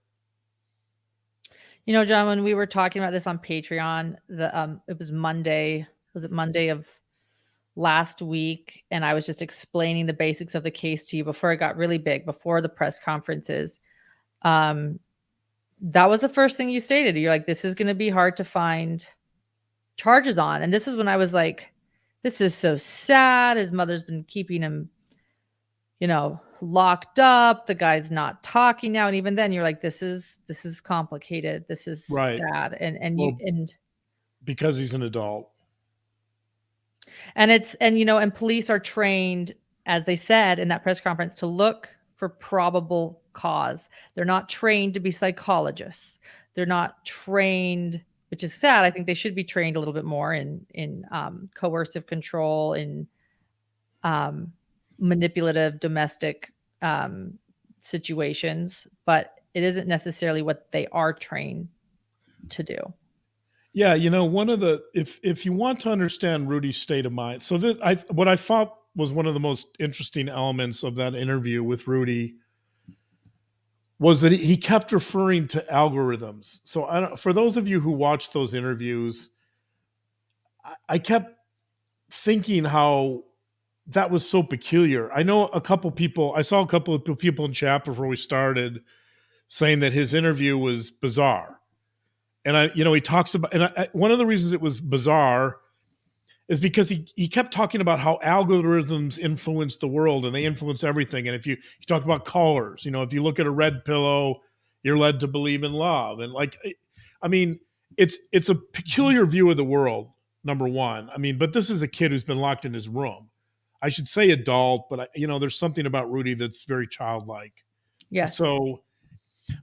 John, when we were talking about this on Patreon, it was Monday. Was it Monday of last week? And I was just explaining the basics of the case to you before it got really big, before the press conferences. That was the first thing you stated. You're like, this is going to be hard to find charges on. And this is when I was like, this is so sad. His mother's been keeping him, locked up. The guy's not talking now. And even then you're like, this is complicated. This is right. sad. And because he's an adult. And police are trained, as they said in that press conference, to look for probable cause. They're not trained to be psychologists. They're not trained, which is sad. I think they should be trained a little bit more in coercive control, in manipulative domestic situations, but it isn't necessarily what they are trained to do. Yeah, if you want to understand Rudy's state of mind, so what I thought was one of the most interesting elements of that interview with Rudy was that he kept referring to algorithms. So for those of you who watched those interviews, I kept thinking how that was so peculiar. I know a couple people, I saw a couple of people in chat before we started saying that his interview was bizarre. And he talks about, and one of the reasons it was bizarre is because he kept talking about how algorithms influence the world and they influence everything. And if you talk about colors, if you look at a red pillow, you're led to believe in love. And it's a peculiar view of the world, number one. But this is a kid who's been locked in his room. I should say adult, but there's something about Rudy that's very childlike. Yes. So,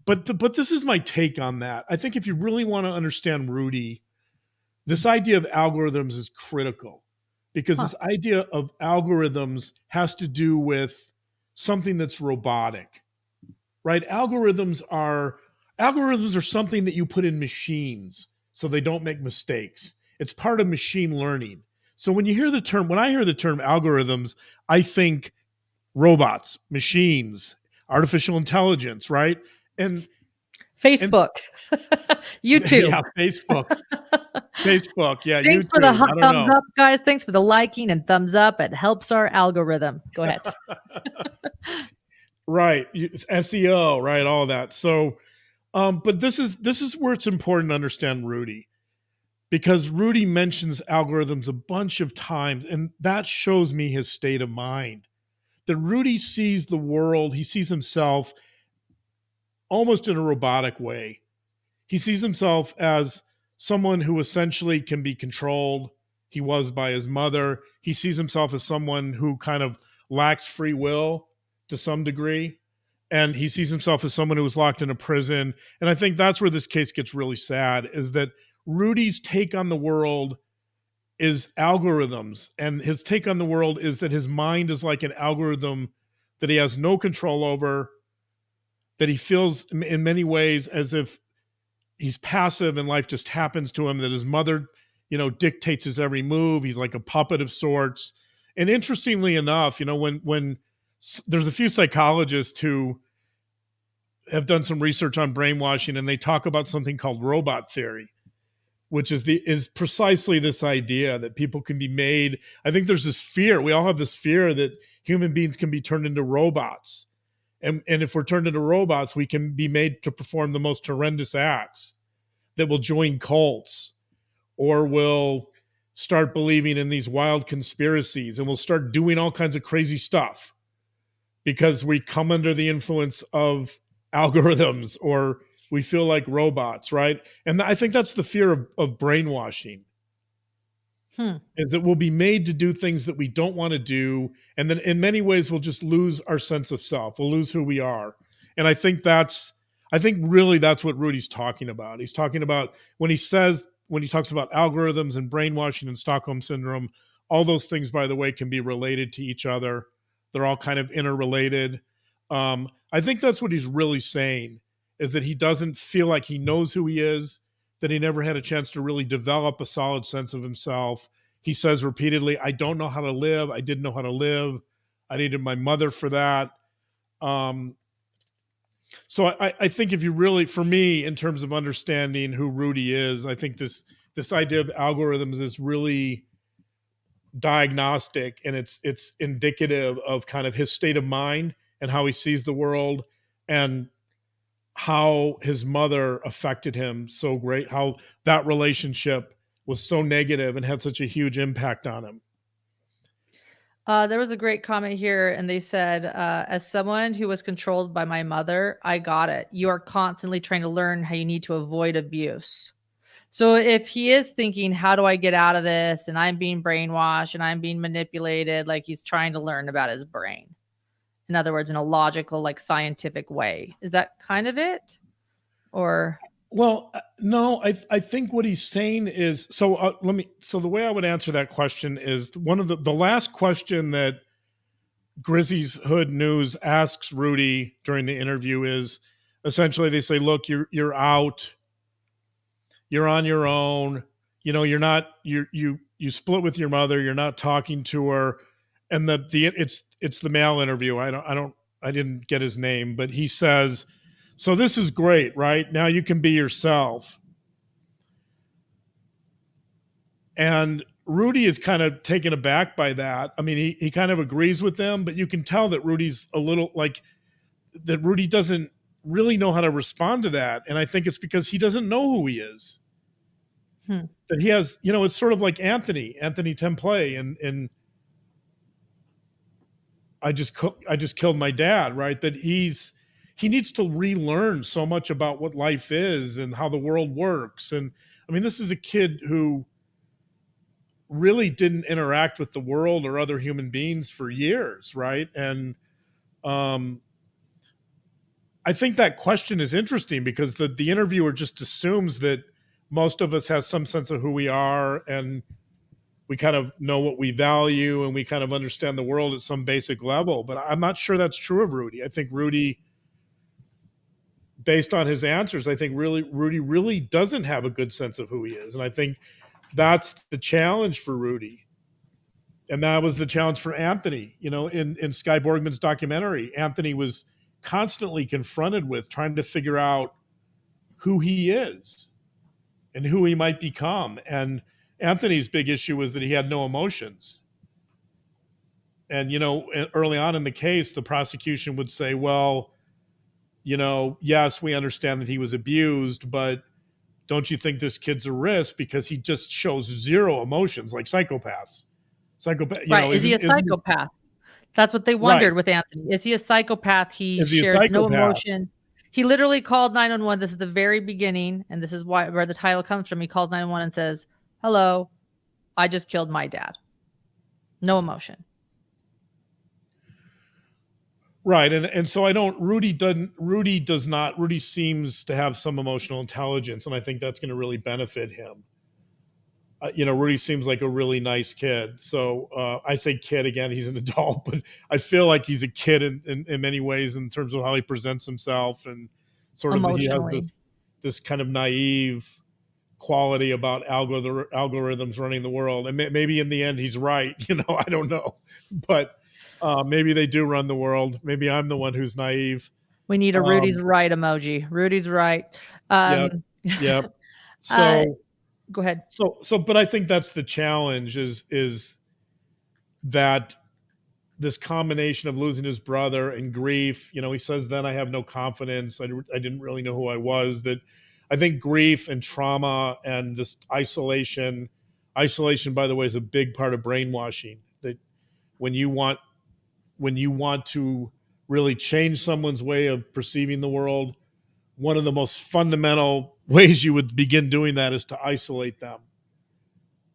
but this is my take on that. I think if you really want to understand Rudy, this idea of algorithms is critical, because this idea of algorithms has to do with something that's robotic, right? Algorithms are something that you put in machines so they don't make mistakes. It's part of machine learning. So when I hear the term algorithms, I think robots, machines, artificial intelligence, right? And Facebook, YouTube. Yeah, Facebook. Yeah. Thanks YouTube. for the thumbs up, guys. Thanks for the liking and thumbs up. It helps our algorithm. Go ahead. Right. SEO, right? All of that. So, but this is where it's important to understand Rudy, because Rudy mentions algorithms a bunch of times, and that shows me his state of mind. That Rudy sees the world, he sees himself almost in a robotic way. He sees himself as someone who essentially can be controlled. He was by his mother. He sees himself as someone who kind of lacks free will to some degree. And he sees himself as someone who was locked in a prison. And I think that's where this case gets really sad, is that Rudy's take on the world is algorithms. And his take on the world is that his mind is like an algorithm that he has no control over, that he feels in many ways as if he's passive and life just happens to him, that his mother, dictates his every move. He's like a puppet of sorts. And interestingly enough, when there's a few psychologists who have done some research on brainwashing, and they talk about something called robot theory, which is precisely this idea that people can be made. I think there's this fear. We all have this fear that human beings can be turned into robots. And if we're turned into robots, we can be made to perform the most horrendous acts, that will join cults, or will start believing in these wild conspiracies, and we'll start doing all kinds of crazy stuff because we come under the influence of algorithms, or we feel like robots, right? And I think that's the fear of brainwashing. Is that we'll be made to do things that we don't want to do. And then in many ways, we'll just lose our sense of self. We'll lose who we are. And I think really that's what Rudy's talking about. He's talking about when he talks about algorithms and brainwashing and Stockholm syndrome, all those things, by the way, can be related to each other. They're all kind of interrelated. I think that's what he's really saying, is that he doesn't feel like he knows who he is, that he never had a chance to really develop a solid sense of himself. He says repeatedly, I don't know how to live. I didn't know how to live. I needed my mother for that. So I think if you really, for me, in terms of understanding who Rudy is, I think this idea of algorithms is really diagnostic, and it's indicative of kind of his state of mind and how he sees the world, and how his mother affected him so great, how that relationship was so negative and had such a huge impact on him. There was a great comment here, and they said, as someone who was controlled by my mother, I got it. You are constantly trying to learn how you need to avoid abuse. So if he is thinking, how do I get out of this? And I'm being brainwashed and I'm being manipulated, like he's trying to learn about his brain. In other words, in a logical, like scientific way. Is that kind of it? Or? Well, no, I think what he's saying is, so the way I would answer that question is, one of the last question that Grizzy's Hood News asks Rudy during the interview is, essentially they say, look, you're out, you're on your own, you split with your mother, you're not talking to her. And it's the male interview. I didn't get his name, but he says, so this is great, right? Now you can be yourself. And Rudy is kind of taken aback by that. I mean, he kind of agrees with them, but you can tell that Rudy's a little like that. Rudy doesn't really know how to respond to that. And I think it's because he doesn't know who he is. That he has, it's sort of like Anthony Temple and I just killed my dad, right? That he needs to relearn so much about what life is and how the world works. And I mean, this is a kid who really didn't interact with the world or other human beings for years, right? And I think that question is interesting because the interviewer just assumes that most of us has some sense of who we are and we kind of know what we value and we kind of understand the world at some basic level. But I'm not sure that's true of Rudy. I think Rudy, based on his answers, I think Rudy really doesn't have a good sense of who he is. And I think that's the challenge for Rudy. And that was the challenge for Anthony. In Skye Borgman's documentary, Anthony was constantly confronted with trying to figure out who he is and who he might become. And Anthony's big issue was that he had no emotions. And, early on in the case, the prosecution would say, well, yes, we understand that he was abused, but don't you think this kid's a risk because he just shows zero emotions like psychopaths? Right. Is he a psychopath? That's what they wondered with Anthony. Is he a psychopath? He shares no emotion. He literally called 911. This is the very beginning, and this is where the title comes from. He calls 911 and says, "Hello, I just killed my dad." No emotion. Right. And so Rudy seems to have some emotional intelligence, and I think that's going to really benefit him. Rudy seems like a really nice kid. So I say kid again, he's an adult, but I feel like he's a kid in many ways in terms of how he presents himself and sort of he has this kind of naive quality about algorithms running the world. And maybe in the end he's right. I don't know, but maybe they do run the world. Maybe I'm the one who's naive. We need a Rudy's right emoji. Rudy's right. Yep. So go ahead. But I think that's the challenge is that this combination of losing his brother and grief, he says, then I have no confidence. I didn't really know who I was. That I think grief and trauma and this isolation, by the way, is a big part of brainwashing. That when you want to really change someone's way of perceiving the world, one of the most fundamental ways you would begin doing that is to isolate them.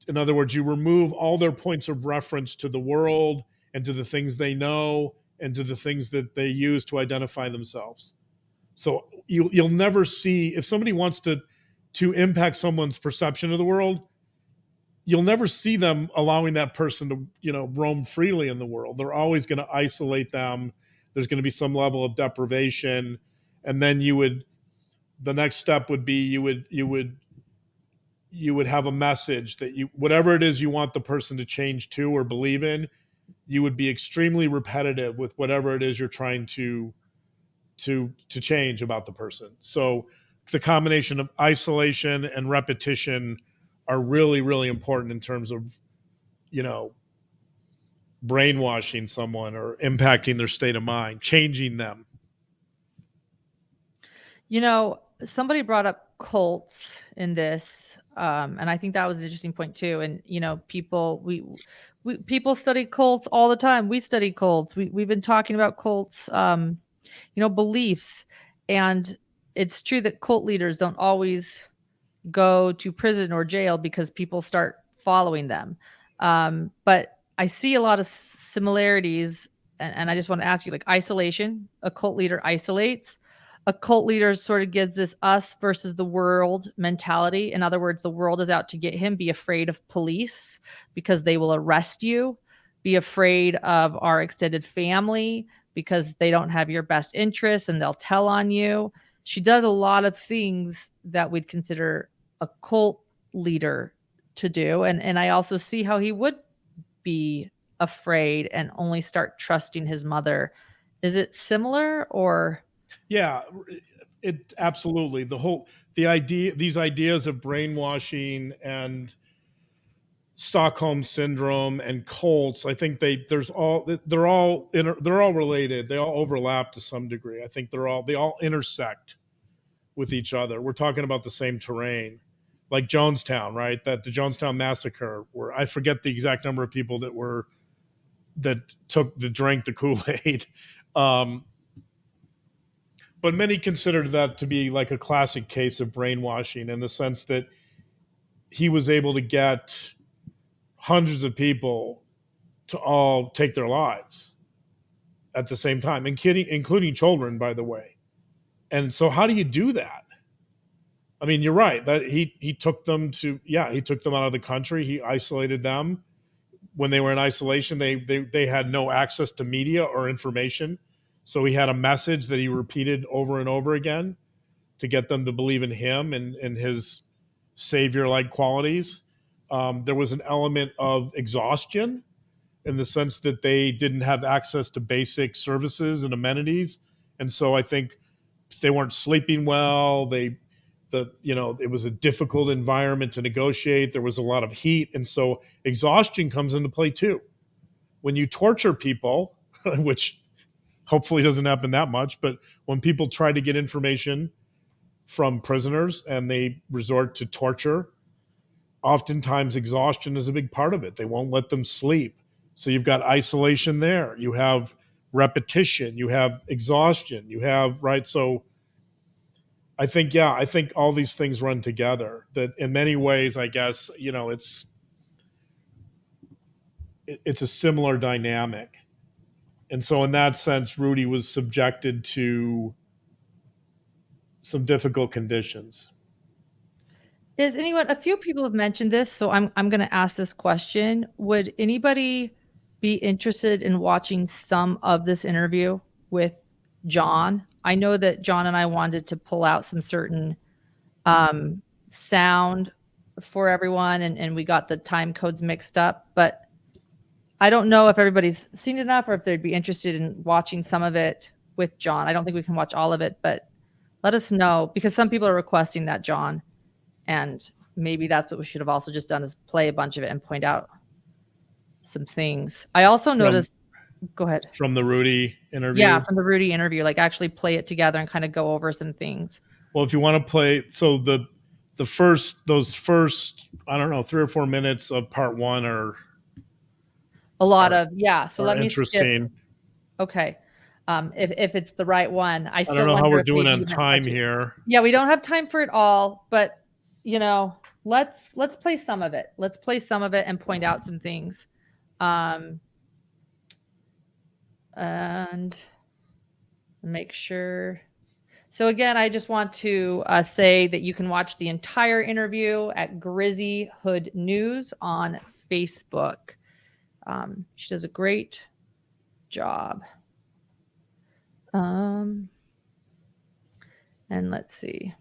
In other words, you remove all their points of reference to the world and to the things they know and to the things that they use to identify themselves. So you'll never see, if somebody wants to impact someone's perception of the world, you'll never see them allowing that person to, roam freely in the world. They're always going to isolate them. There's going to be some level of deprivation. And then the next step would be you would have a message that whatever it is you want the person to change to or believe in, you would be extremely repetitive with whatever it is you're trying to change about the person. So the combination of isolation and repetition are really, really important in terms of, brainwashing someone or impacting their state of mind, changing them. Somebody brought up cults in this, and I think that was an interesting point too. And people people study cults all the time. We study cults. We've been talking about cults, beliefs, and it's true that cult leaders don't always go to prison or jail because people start following them. But I see a lot of similarities, and I just want to ask you, like isolation. A cult leader isolates. A cult leader sort of gives this us versus the world mentality. In other words, the world is out to get him. Be afraid of police because they will arrest you. Be afraid of our extended family because they don't have your best interests and they'll tell on you. She does a lot of things that we'd consider a cult leader to do. And I also see how he would be afraid and only start trusting his mother. Is it similar or... Yeah, it absolutely. These ideas of brainwashing and Stockholm syndrome and Colts. I think they're all related. They all overlap to some degree. I think they all intersect with each other. We're talking about the same terrain, like Jonestown, right? That the Jonestown massacre, where I forget the exact number of people that drank the Kool-Aid. But many considered that to be like a classic case of brainwashing, in the sense that he was able to get hundreds of people to all take their lives at the same time, including children, by the way. And so how do you do that? I mean, you're right that he took them out of the country. He isolated them. When they were in isolation, they had no access to media or information. So he had a message that he repeated over and over again to get them to believe in him and his savior-like qualities. There was an element of exhaustion, in the sense that they didn't have access to basic services and amenities. And so I think they weren't sleeping well. It was a difficult environment to negotiate. There was a lot of heat. And so exhaustion comes into play too. When you torture people, which hopefully doesn't happen that much, but when people try to get information from prisoners and they resort to torture, oftentimes exhaustion is a big part of it. They won't let them sleep. So you've got isolation there. You have repetition. You have exhaustion. You have, right? So I think all these things run together. That in many ways, I guess, it's a similar dynamic. And so in that sense, Rudy was subjected to some difficult conditions. A few people have mentioned this, so I'm going to ask this question. Would anybody be interested in watching some of this interview with John? I know that John and I wanted to pull out some certain sound for everyone, and we got the time codes mixed up, but I don't know if everybody's seen enough or if they'd be interested in watching some of it with John. I don't think we can watch all of it, but let us know, because some people are requesting that, John. And maybe that's what we should have also just done, is play a bunch of it and point out some things. I also noticed, go ahead. From the Rudy interview? Yeah, from the Rudy interview, like actually play it together and kind of go over some things. Well, if you want to play, so those first, I don't know, 3 or 4 minutes of part one are a lot of, yeah. So let me interesting. Skip. Okay. If it's the right one, I don't know how we're doing on time here. Yeah, we don't have time for it all, but let's play some of it. Let's play some of it and point out some things. And make sure. So again, I just want to say that you can watch the entire interview at Grizzy Hood News on Facebook. She does a great job. And let's see.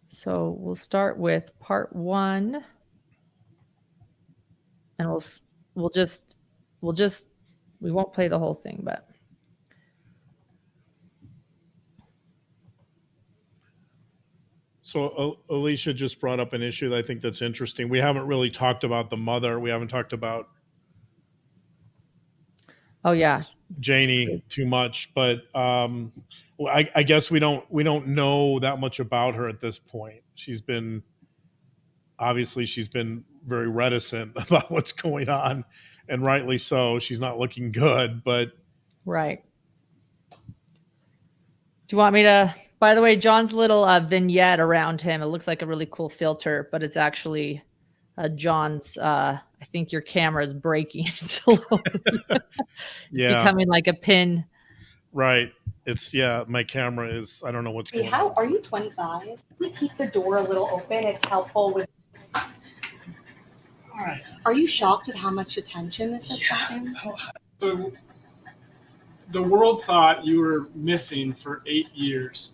So we'll start with part one, and we won't play the whole thing, but. So Alicia just brought up an issue that I think that's interesting. We haven't really talked about the mother. We haven't talked about Janie too much, but I guess we don't know that much about her at this point. She's been very reticent about what's going on, and rightly so. She's not looking good, but right. Do you want me to? By the way, John's little vignette around him, it looks like a really cool filter, but it's actually John's. I think your camera is breaking. It's becoming like a pin. Right. My camera is, I don't know what's going on. How are you 25? We keep the door a little open. It's helpful with. All right. Are you shocked at how much attention this has gotten? So the world thought you were missing for 8 years.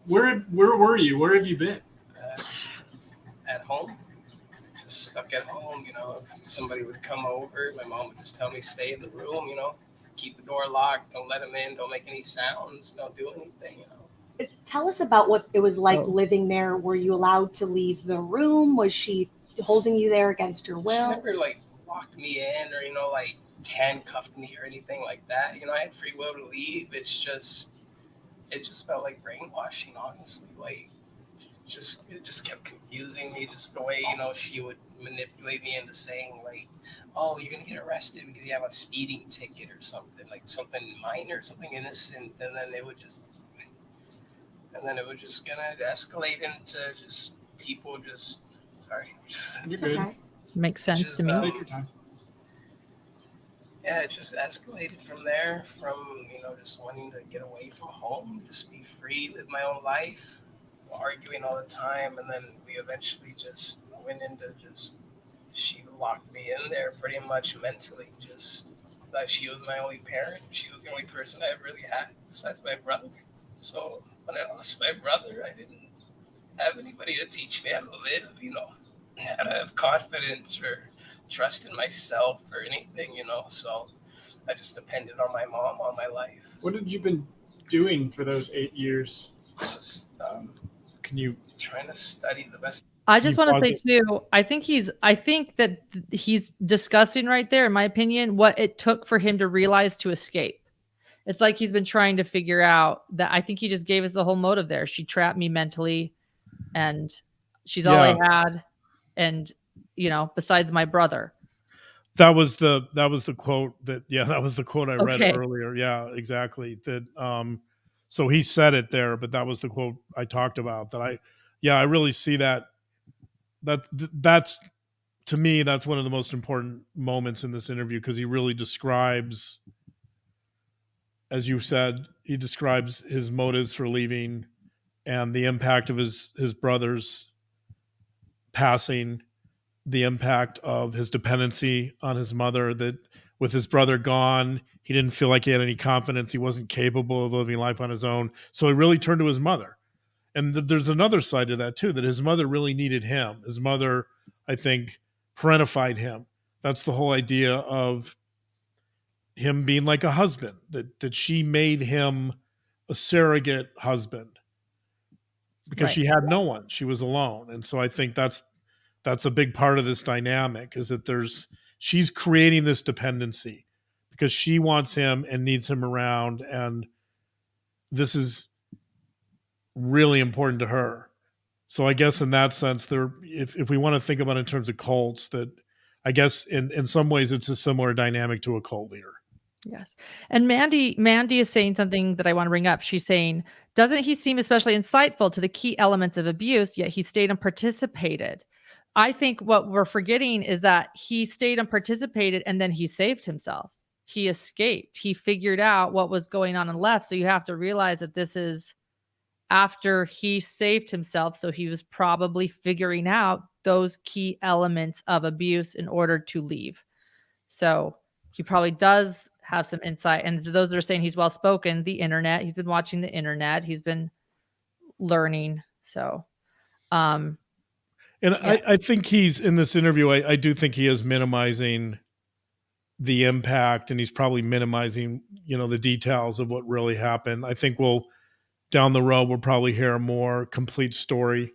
Where were you? Where have you been? At home. Just stuck at home, if somebody would come over, my mom would just tell me stay in the room, keep the door locked, don't let them in, don't make any sounds, don't do anything, Tell us about what it was like Oh. living there. Were you allowed to leave the room? Was she holding you there against your She will? never like locked me in or like handcuffed me or anything like that. I had free will to leave. It just felt like brainwashing, honestly. Like it just kept confusing me, just the way she would manipulate me into saying like, oh, you're gonna get arrested because you have a speeding ticket or something, like something minor, something innocent, and then it would just gonna escalate into just people just sorry. You're good. Okay. Makes sense Just, to me. Take your time. Yeah, it just escalated from there, from just wanting to get away from home, just be free, live my own life, arguing all the time, and then we eventually just went into she locked me in there pretty much mentally, just that she was my only parent. She was the only person I really had besides my brother. So when I lost my brother, I didn't have anybody to teach me how to live, how to have confidence or trust in myself or anything, so I just depended on my mom all my life. What had you been doing for those 8 years? Just Can you? trying to study the best. I just You want to pause say it. too, I think that he's discussing right there, in my opinion, what it took for him to realize to escape. It's like he's been trying to figure out that. I think he just gave us the whole motive there. She trapped me mentally and she's all I Yeah. had. And, besides my brother. That was the quote that was the quote I read Okay. earlier. Yeah, exactly. So he said it there, but that was the quote I talked about. I really see that. That's to me, that's one of the most important moments in this interview because he really describes, as you said, he describes his motives for leaving and the impact of his brother's passing, the impact of his dependency on his mother, that with his brother gone, he didn't feel like he had any confidence. He wasn't capable of living life on his own. So he really turned to his mother. And there's another side to that too, that his mother really needed him. His mother, I think, parentified him. That's the whole idea of him being like a husband, that she made him a surrogate husband because Right. she had no one. She was alone. And so I think that's a big part of this dynamic, is that she's creating this dependency because she wants him and needs him around, and this is really important to her. So I guess in that sense, if we want to think about it in terms of cults, that I guess in some ways it's a similar dynamic to a cult leader. Yes. And Mandy is saying something that I want to bring up. She's saying, doesn't he seem especially insightful to the key elements of abuse, yet he stayed and participated? I think what we're forgetting is that he stayed and participated and then he saved himself. He escaped. He figured out what was going on and left. So you have to realize that this is after he saved himself. So he was probably figuring out those key elements of abuse in order to leave. So he probably does have some insight. And to those that are saying he's well spoken, the internet, he's been watching the internet, he's been learning. So, And yeah. I think he's in this interview. I do think he is minimizing the impact, and he's probably minimizing, the details of what really happened. I think down the road, we'll probably hear a more complete story.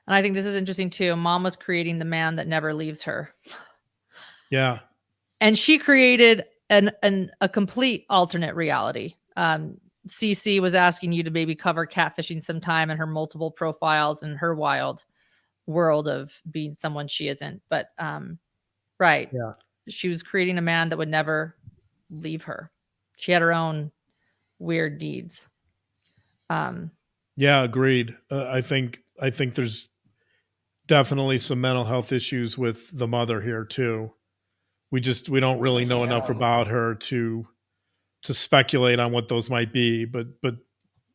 And I think this is interesting too. Mom was creating the man that never leaves her. Yeah. And she created a complete alternate reality. CC was asking you to maybe cover catfishing sometime and her multiple profiles and her wild world of being someone she isn't. But right. Yeah. She was creating a man that would never leave her. She had her own weird needs. Yeah, agreed. I think there's definitely some mental health issues with the mother here too. We don't really know enough about her to speculate on what those might be, but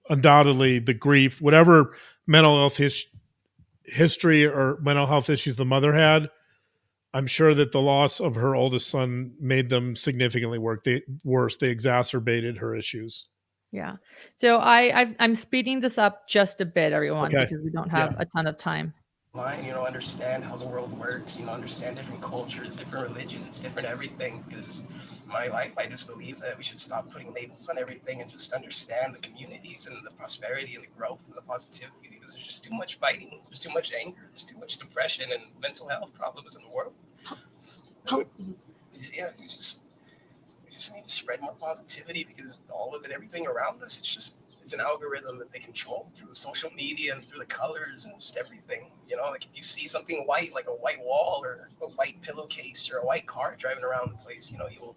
undoubtedly the grief, whatever mental health history or mental health issues the mother had, I'm sure that the loss of her oldest son made them significantly worse. They exacerbated her issues. Yeah. So I'm speeding this up just a bit, everyone, Okay. because we don't have a ton of time. line, understand how the world works, understand different cultures, different religions, different everything. Because my life, I just believe that we should stop putting labels on everything and just understand the communities and the prosperity and the growth and the positivity. Because there's just too much fighting, there's too much anger, there's too much depression and mental health problems in the world. Yeah, we just need to spread more positivity, because all of it, everything around us, it's an algorithm that they control through the social media and through the colors and just everything. Like if you see something white, like a white wall or a white pillowcase or a white car driving around the place, you'll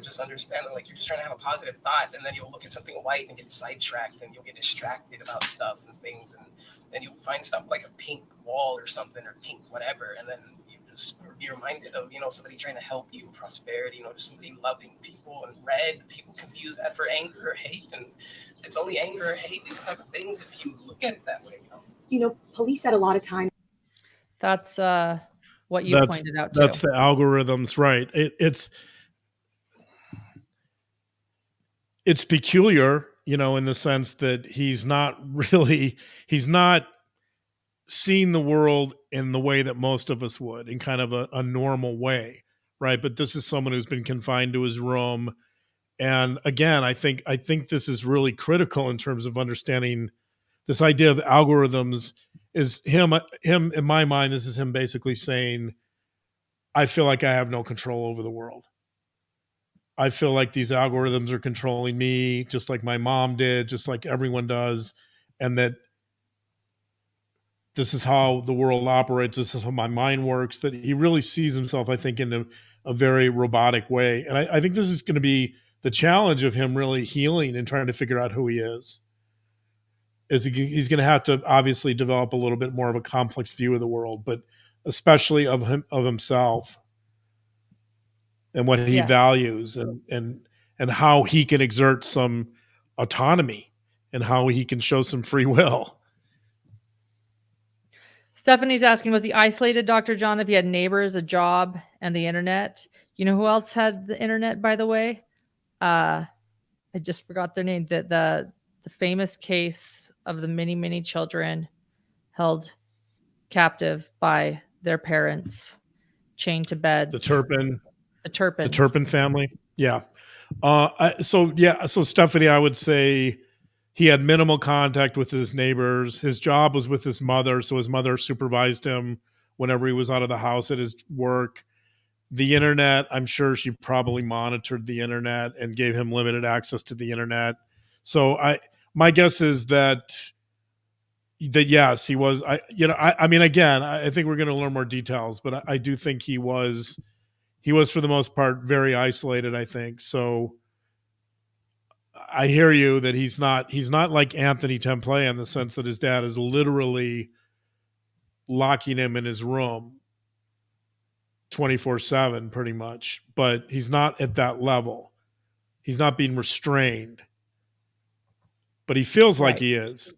just understand that, like, you're just trying to have a positive thought, and then you'll look at something white and get sidetracked, and you'll get distracted about stuff and things, and then you'll find stuff like a pink wall or something, or pink whatever, and then you just be reminded of somebody trying to help you, prosperity, just somebody loving people. And red, people confuse that for anger or hate, and it's only anger or hate, these type of things, if you look at it that way. Police at a lot of times. That's what you pointed out too. That's the algorithms, right? It's peculiar, in the sense that he's not seeing the world in the way that most of us would, in kind of a normal way, right? But this is someone who's been confined to his room. And again, I think this is really critical in terms of understanding this idea of algorithms. Is him in my mind, this is him basically saying, I feel like I have no control over the world. I feel like these algorithms are controlling me, just like my mom did, just like everyone does, and that this is how the world operates, this is how my mind works. That he really sees himself, I think, in a very robotic way. And I think this is going to be the challenge of him really healing and trying to figure out who he is he's going to have to obviously develop a little bit more of a complex view of the world, but especially of himself and what he values, and how he can exert some autonomy and how he can show some free will. Stephanie's asking, was he isolated, Dr. John, if he had neighbors, a job, and the internet? You know who else had the internet, by the way? I just forgot their name. The famous case of the many children held captive by their parents, chained to beds. The Turpin family. Yeah. So Stephanie, I would say he had minimal contact with his neighbors. His job was with his mother, so his mother supervised him whenever he was out of the house at his work. The internet, I'm sure she probably monitored the internet and gave him limited access to the internet. So my guess is that yes, he was. I mean, again, I think we're going to learn more details, but I do think he was for the most part very isolated, I think. So I hear you that he's not like Anthony Temple in the sense that his dad is literally locking him in his room 24/7 pretty much, but he's not at that level. He's not being restrained, but he feels like he is.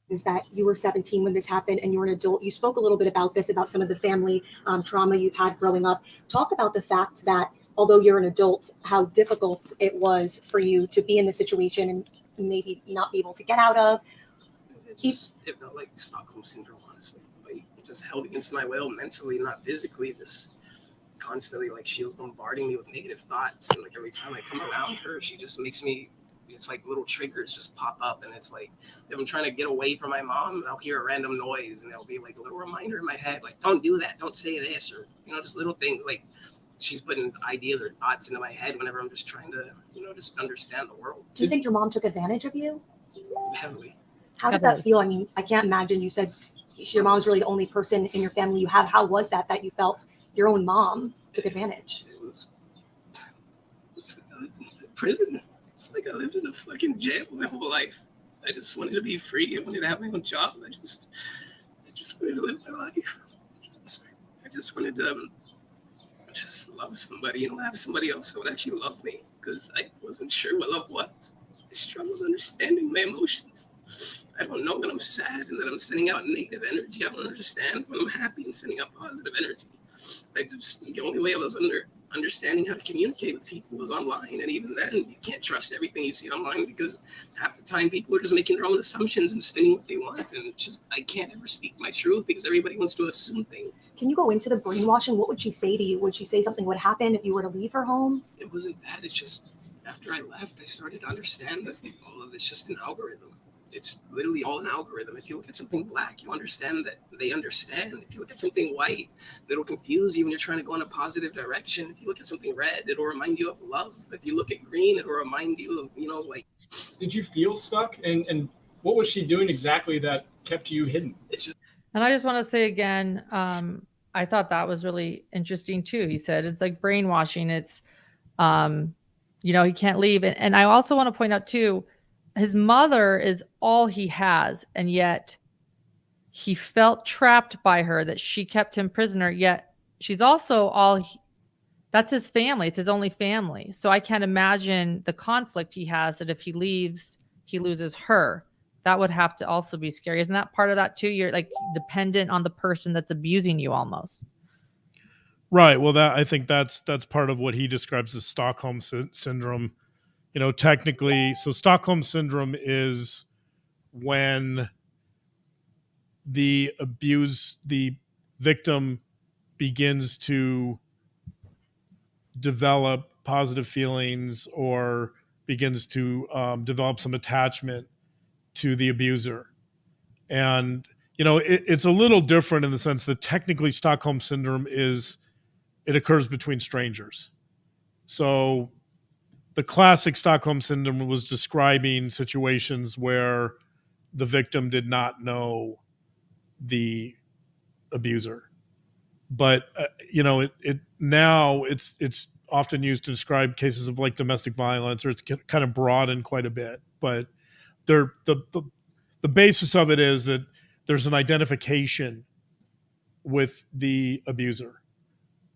Is that you were 17 when this happened and you're an adult. You spoke a little bit about this, about some of the family trauma you've had growing up. Talk about the fact that although you're an adult, how difficult it was for you to be in the situation and maybe not be able to get out of. It felt like Stockholm syndrome, honestly. Like, just held against my will mentally, not physically. Just constantly, like, she was bombarding me with negative thoughts. And like every time I come around her, she just makes me, it's like little triggers just pop up. And it's like, if I'm trying to get away from my mom, I'll hear a random noise and there'll be like a little reminder in my head, like, don't do that, don't say this, or, just little things. Like, she's putting ideas or thoughts into my head whenever I'm just trying to, just understand the world. Do you think your mom took advantage of you? Heavily. How does that feel? I mean, I can't imagine. You said your mom's really the only person in your family you have. How was that you felt your own mom took advantage? It's prison. It's like I lived in a fucking jail my whole life. I just wanted to be free. I wanted to have my own job. I just wanted to live my life. I just wanted to just love somebody, have somebody else who would actually love me, because I wasn't sure what love was. I struggled understanding my emotions. I don't know when I'm sad and that I'm sending out negative energy. I don't understand when I'm happy and sending out positive energy. The only way I was understanding how to communicate with people was online. And even then, you can't trust everything you see online, because half the time people are just making their own assumptions and spinning what they want. And it's just, I can't ever speak my truth because everybody wants to assume things. Can you go into the brainwashing? What would she say to you? Would she say something would happen if you were to leave her home? It wasn't that. It's just after I left, I started to understand that all of it's just an algorithm. It's literally all an algorithm. If you look at something black, you understand that they understand. If you look at something white, it'll confuse you when you're trying to go in a positive direction. If you look at something red, it'll remind you of love. If you look at green, it'll remind you of, like. Did you feel stuck? And what was she doing exactly that kept you hidden? It's just. And I just want to say again, I thought that was really interesting too. He said it's like brainwashing. It's, he can't leave. And I also want to point out too, his mother is all he has, and yet he felt trapped by her, that she kept him prisoner, yet she's also that's his family. It's his only family. So I can't imagine the conflict he has, that if he leaves, he loses her. That would have to also be scary. Isn't that part of that too? You're like dependent on the person that's abusing you almost. Right. Well, I think that's part of what he describes as Stockholm syndrome. Technically, so Stockholm syndrome is when the victim begins to develop positive feelings or begins to develop some attachment to the abuser. And, it's a little different in the sense that technically Stockholm syndrome it occurs between strangers. So the classic Stockholm syndrome was describing situations where the victim did not know the abuser. But, now it's often used to describe cases of like domestic violence, or it's kind of broadened quite a bit. But the basis of it is that there's an identification with the abuser,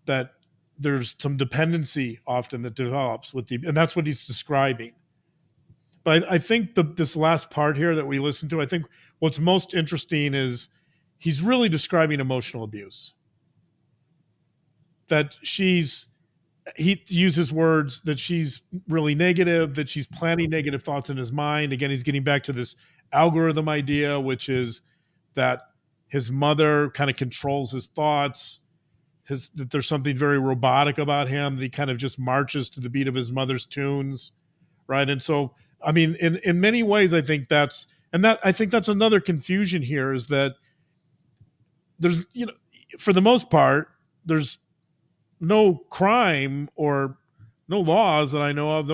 that there's some dependency often that develops and that's what he's describing. But I think this last part here that we listened to, I think what's most interesting is he's really describing emotional abuse. That he uses words that she's really negative, that she's planting negative thoughts in his mind. Again, he's getting back to this algorithm idea, which is that his mother kind of controls his thoughts, that there's something very robotic about him, that he kind of just marches to the beat of his mother's tunes, right? And so, I mean, in many ways, I think that's another confusion here, is that there's, for the most part, there's no crime or no laws that I know of.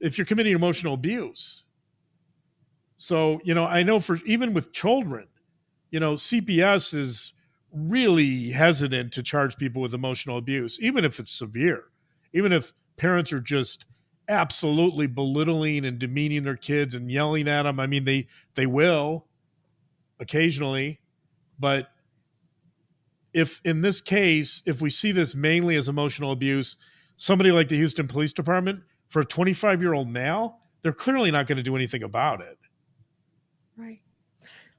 If you're committing emotional abuse. So, I know even with children, CPS is really hesitant to charge people with emotional abuse, even if it's severe, even if parents are just absolutely belittling and demeaning their kids and yelling at them. I mean, they will occasionally, but if in this case, if we see this mainly as emotional abuse, somebody like the Houston Police Department, for a 25-year-old male, they're clearly not going to do anything about it. Right.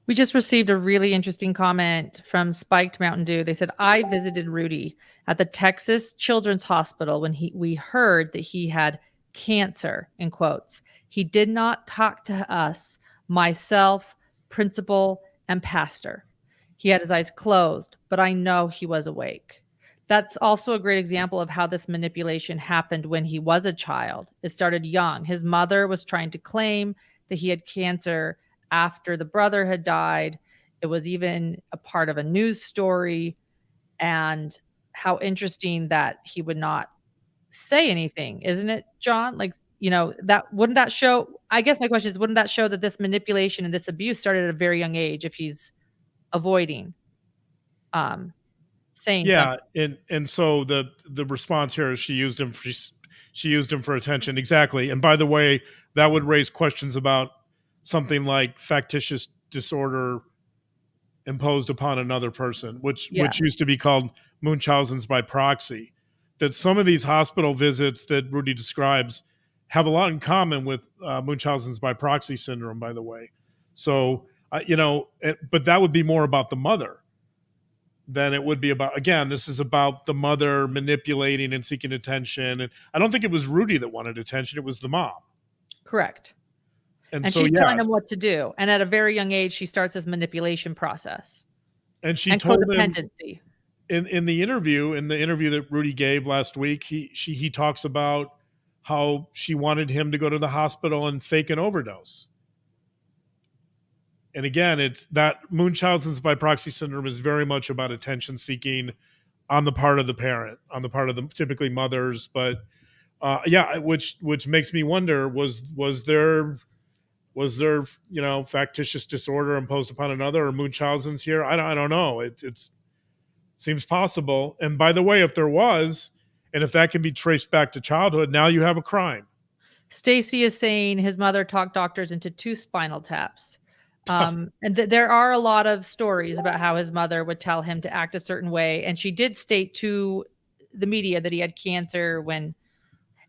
We just received a really interesting comment from Spiked Mountain Dew. They said, I visited Rudy at the Texas Children's Hospital when we heard that he had cancer, in quotes. He did not talk to us, myself, principal, and pastor. He had his eyes closed, but I know he was awake. That's also a great example of how this manipulation happened when he was a child. It started young. His mother was trying to claim that he had cancer after the brother had died. It was even a part of a news story. And how interesting that he would not say anything, isn't it, John? Like, wouldn't that show, I guess my question is, wouldn't that show that this manipulation and this abuse started at a very young age if he's avoiding saying something? And so the response here is she used him for attention. Exactly. And by the way, that would raise questions about something like factitious disorder imposed upon another person, which used to be called Munchausen's by proxy. That some of these hospital visits that Rudy describes have a lot in common with Munchausen's by proxy syndrome, by the way. So, but that would be more about the mother. then it would be about, again, this is about the mother manipulating and seeking attention. And I don't think it was Rudy that wanted attention. It was the mom. Correct. And And so, she's telling him yes. what to do. And at a very young age, she starts this manipulation process And she and told him codependency. in the interview that Rudy gave last week, he talks about how she wanted him to go to the hospital and fake an overdose. And again, it's that Munchausen's by proxy syndrome is very much about attention seeking on the part of the parent, on the part of the typically mothers. But yeah, which makes me wonder, was there factitious disorder imposed upon another, or Munchausen's here? I don't know. It's seems possible. And by the way, if there was, and if that can be traced back to childhood, now you have a crime. Stacy is saying his mother talked doctors into 2 spinal taps. And there are a lot of stories about how his mother would tell him to act a certain way. And she did state to the media that he had cancer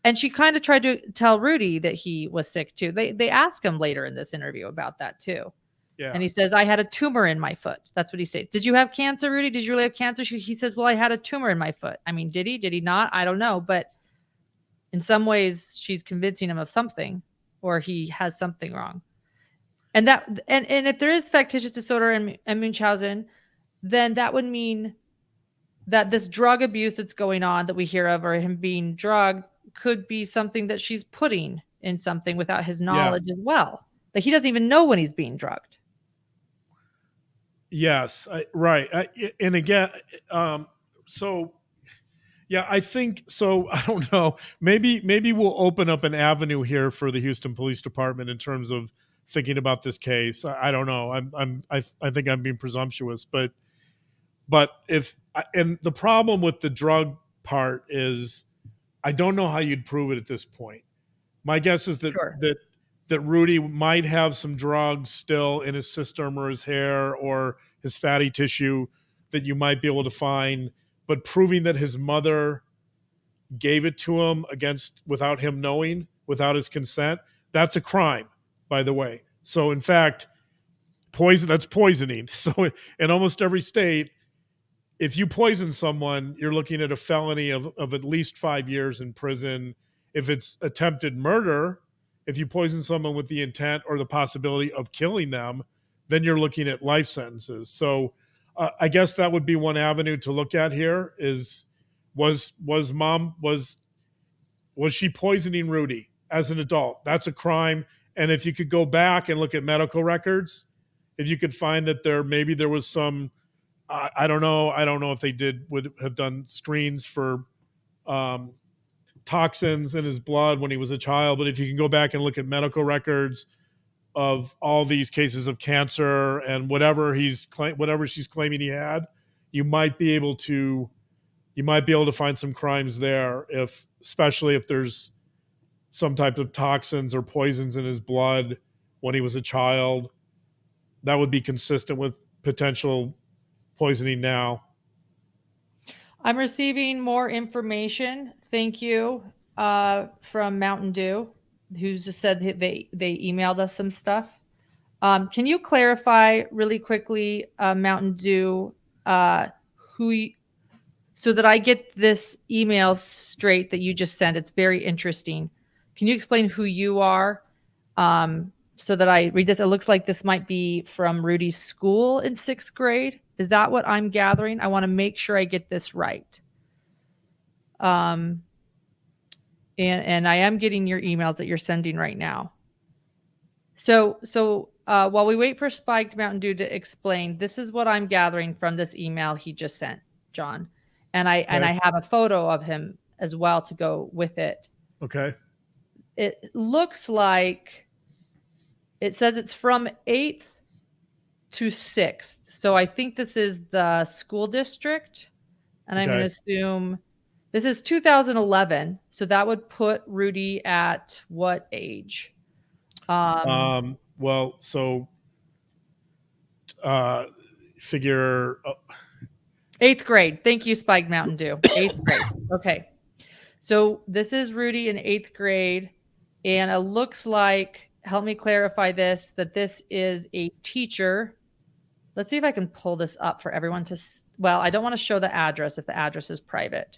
and she kind of tried to tell Rudy that he was sick too. They asked him later in this interview about that too. Yeah. And he says, I had a tumor in my foot. That's what he says. Did you have cancer, Rudy? Did you really have cancer? He says, well, I had a tumor in my foot. I mean, did he not? I don't know. But in some ways, she's convincing him of something, or he has something wrong. And if there is factitious disorder and Munchausen, then that would mean that this drug abuse that's going on that we hear of, or him being drugged, could be something that she's putting in something without his knowledge as well. Like he doesn't even know when he's being drugged. Yes, right. And again, so yeah, I think so. I don't know. Maybe we'll open up an avenue here for the Houston Police Department in terms of thinking about this case. I don't know. I think I'm being presumptuous, but and the problem with the drug part is I don't know how you'd prove it at this point. My guess is that Sure. that Rudy might have some drugs still in his system or his hair or his fatty tissue that you might be able to find, but proving that his mother gave it to him without him knowing, without his consent, that's a crime, by the way. So in fact, that's poisoning. So in almost every state, if you poison someone, you're looking at a felony of at least 5 years in prison. If it's attempted murder, if you poison someone with the intent or the possibility of killing them, then you're looking at life sentences. So I guess that would be one avenue to look at here is, was she poisoning Rudy as an adult? That's a crime. And if you could go back and look at medical records, if you could find that maybe there was some, I don't know if they would have done screens for toxins in his blood when he was a child, but if you can go back and look at medical records of all these cases of cancer and whatever she's claiming he had, you might be able to find some crimes there, especially if there's some type of toxins or poisons in his blood when he was a child. That would be consistent with potential poisoning now. I'm receiving more information. Thank you from Mountain Dew, who just said they emailed us some stuff. Can you clarify really quickly, Mountain Dew, so that I get this email straight that you just sent? It's very interesting. Can you explain who you are so that I read this? It looks like this might be from Rudy's school in 6th grade. Is that what I'm gathering? I want to make sure I get this right. And I am getting your emails that you're sending right now. So while we wait for Spiked Mountain Dew to explain, this is what I'm gathering from this email he just sent, John. And I have a photo of him as well to go with it. Okay. It looks like it says it's from 8th to 6th. So I think this is the school district. And I'm going to assume this is 2011. So that would put Rudy at what age? Well, so figure 8th grade. Thank you, Spike Mountain Dew. 8th grade. Okay. So this is Rudy in 8th grade. And it looks like, help me clarify this, that this is a teacher Let's see if I can pull this up for everyone to, well, I don't want to show the address if the address is private.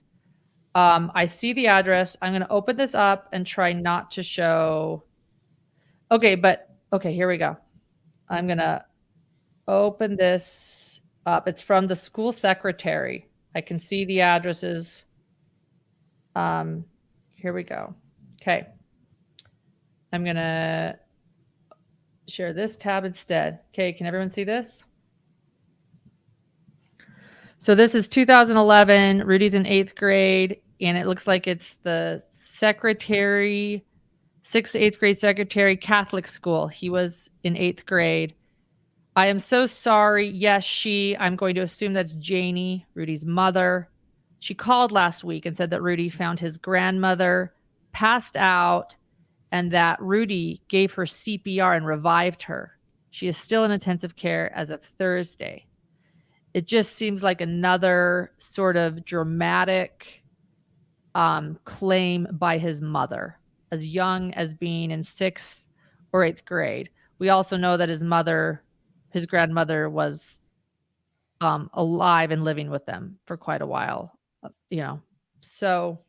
I see the address. I'm going to open this up and try not to show. Okay, here we go. I'm going to open this up. It's from the school secretary. I can see the addresses. Here we go. Okay. I'm going to share this tab instead. Okay, can everyone see this? So this is 2011. Rudy's in 8th grade, and it looks like it's the secretary, 6th to 8th grade secretary, Catholic school. He was in 8th grade. I am so sorry. Yes, I'm going to assume that's Janie, Rudy's mother. She called last week and said that Rudy found his grandmother passed out and that Rudy gave her CPR and revived her. She is still in intensive care as of Thursday. It just seems like another sort of dramatic claim by his mother, as young as being in 6th or 8th grade. We also know that his grandmother was alive and living with them for quite a while, So,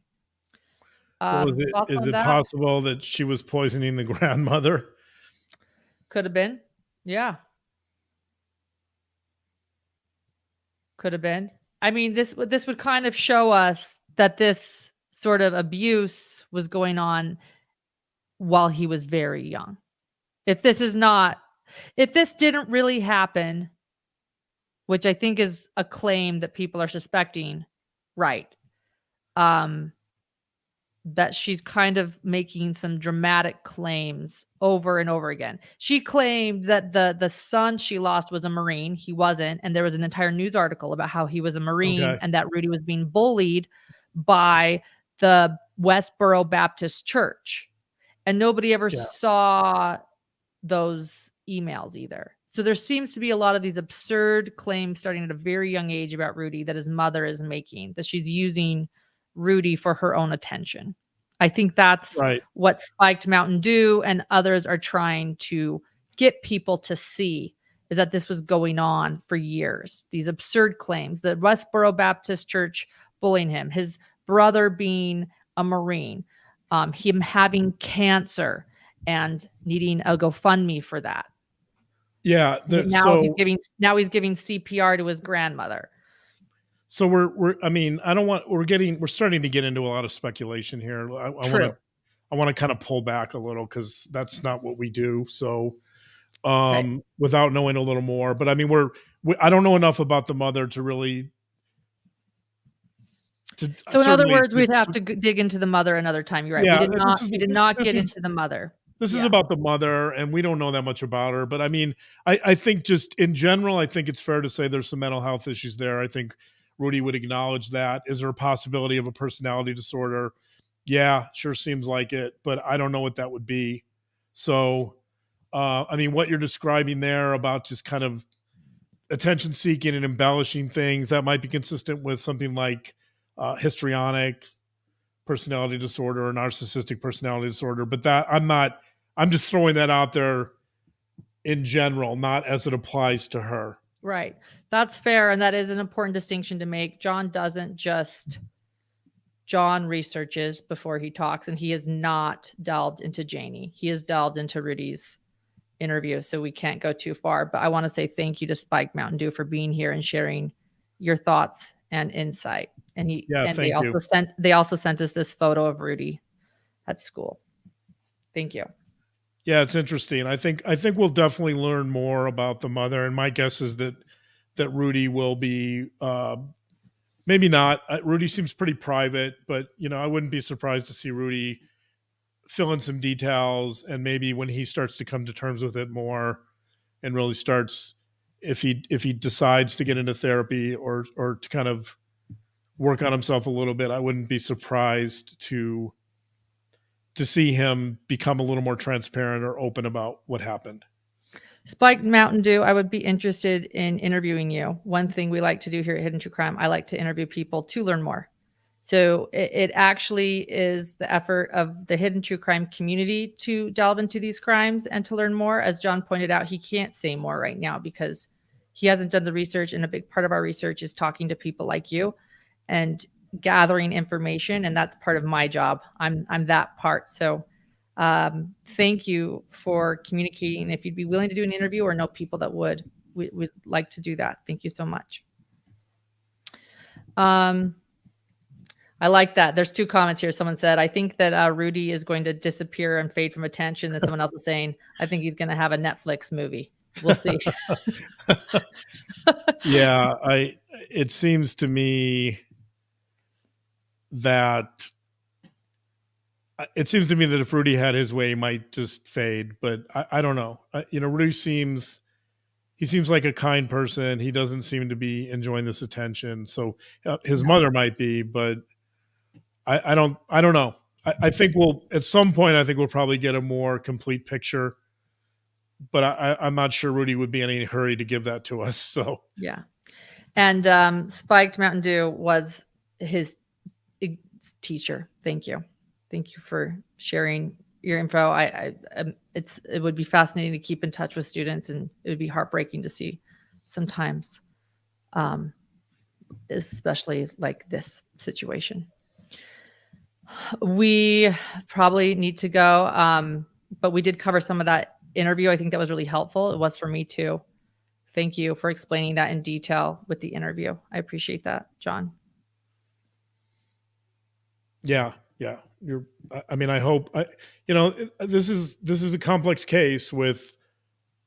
Is it possible that she was poisoning the grandmother? Could have been. Yeah. Could have been. I mean, this would kind of show us that this sort of abuse was going on while he was very young. If this didn't really happen, which I think is a claim that people are suspecting, right? That she's kind of making some dramatic claims over and over again. She claimed that the son she lost was a Marine. He wasn't. And there was an entire news article about how he was a Marine and that Rudy was being bullied by the Westboro Baptist Church. And nobody ever saw those emails either. So there seems to be a lot of these absurd claims starting at a very young age about Rudy that his mother is making, that she's using Rudy for her own attention. I think that's what Spiked Mountain Dew and others are trying to get people to see, is that this was going on for years. These absurd claims, the Westboro Baptist Church bullying him, his brother being a Marine, him having cancer and needing a GoFundMe for that. Yeah. He's giving CPR to his grandmother. So we're starting to get into a lot of speculation here. I want to kind of pull back a little because that's not what we do. So without knowing a little more, but I mean, I don't know enough about the mother to really. So in other words, we'd have to dig into the mother another time. You're right. Yeah, we did not get into the mother. This is about the mother, and we don't know that much about her. But I mean, I think just in general, I think it's fair to say there's some mental health issues there. I think Rudy would acknowledge that. Is there a possibility of a personality disorder? Yeah, sure seems like it, but I don't know what that would be. So, I mean, what you're describing there about just kind of attention seeking and embellishing things, that might be consistent with something like histrionic personality disorder or narcissistic personality disorder. But I'm just throwing that out there in general, not as it applies to her. Right. That's fair. And that is an important distinction to make. John researches before he talks, and he has not delved into Janie. He has delved into Rudy's interview, so we can't go too far. But I want to say thank you to Spike Mountain Dew for being here and sharing your thoughts and insight. And they also sent us this photo of Rudy at school. Thank you. Yeah, it's interesting. I think we'll definitely learn more about the mother, and my guess is that Rudy will be maybe not. Rudy seems pretty private, but I wouldn't be surprised to see Rudy fill in some details, and maybe when he starts to come to terms with it more, and really starts, if he decides to get into therapy or to kind of work on himself a little bit, I wouldn't be surprised to see him become a little more transparent or open about what happened. Spike Mountain Dew, I would be interested in interviewing you. One thing we like to do here at Hidden True Crime, I like to interview people to learn more. So it actually is the effort of the Hidden True Crime community to delve into these crimes and to learn more. As John pointed out, he can't say more right now because he hasn't done the research, and a big part of our research is talking to people like you and gathering information, and that's part of my job. I'm that part. So thank you for communicating. If you'd be willing to do an interview or know people that would, we'd like to do that. Thank you so much. I like that. There's 2 comments here. Someone said, I think that Rudy is going to disappear and fade from attention. Then someone else is saying, I think he's going to have a Netflix movie. We'll see. Yeah, it seems to me that if Rudy had his way, he might just fade, but I don't know. Rudy seems like a kind person. He doesn't seem to be enjoying this attention. So his mother might be, but I don't know. I think at some point, I think we'll probably get a more complete picture, but I'm not sure Rudy would be in any hurry to give that to us. So yeah. And Spiked Mountain Dew was his teacher. Thank you. Thank you for sharing your info. It would be fascinating to keep in touch with students, and it would be heartbreaking to see sometimes, especially like this situation. We probably need to go, but we did cover some of that interview. I think that was really helpful. It was for me too. Thank you for explaining that in detail with the interview. I appreciate that, John. Yeah. I hope this is a complex case with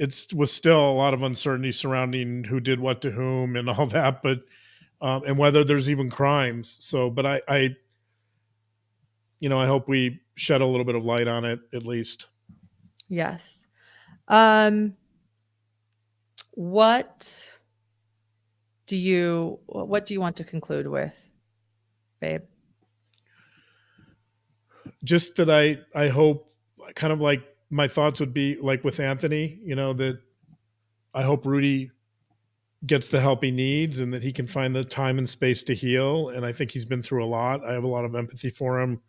still a lot of uncertainty surrounding who did what to whom and all that, but and whether there's even crimes. So, but I hope we shed a little bit of light on it at least. Yes. What do you want to conclude with, babe? Just that I hope, kind of like my thoughts would be like with Anthony, that I hope Rudy gets the help he needs and that he can find the time and space to heal. And I think he's been through a lot. I have a lot of empathy for him.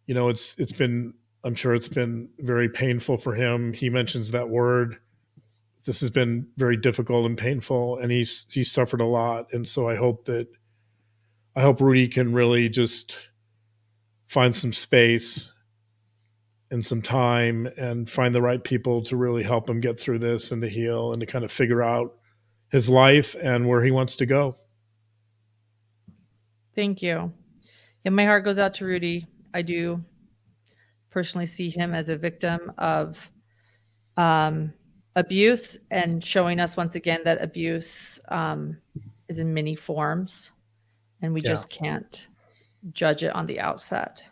I'm sure it's been very painful for him. He mentions that word. This has been very difficult and painful, and he's suffered a lot. And so I hope Rudy can really just find some space and some time and find the right people to really help him get through this and to heal and to kind of figure out his life and where he wants to go. Thank you. Yeah, my heart goes out to Rudy. I do personally see him as a victim of abuse, and showing us once again that abuse is in many forms, and we just can't judge it on the outset.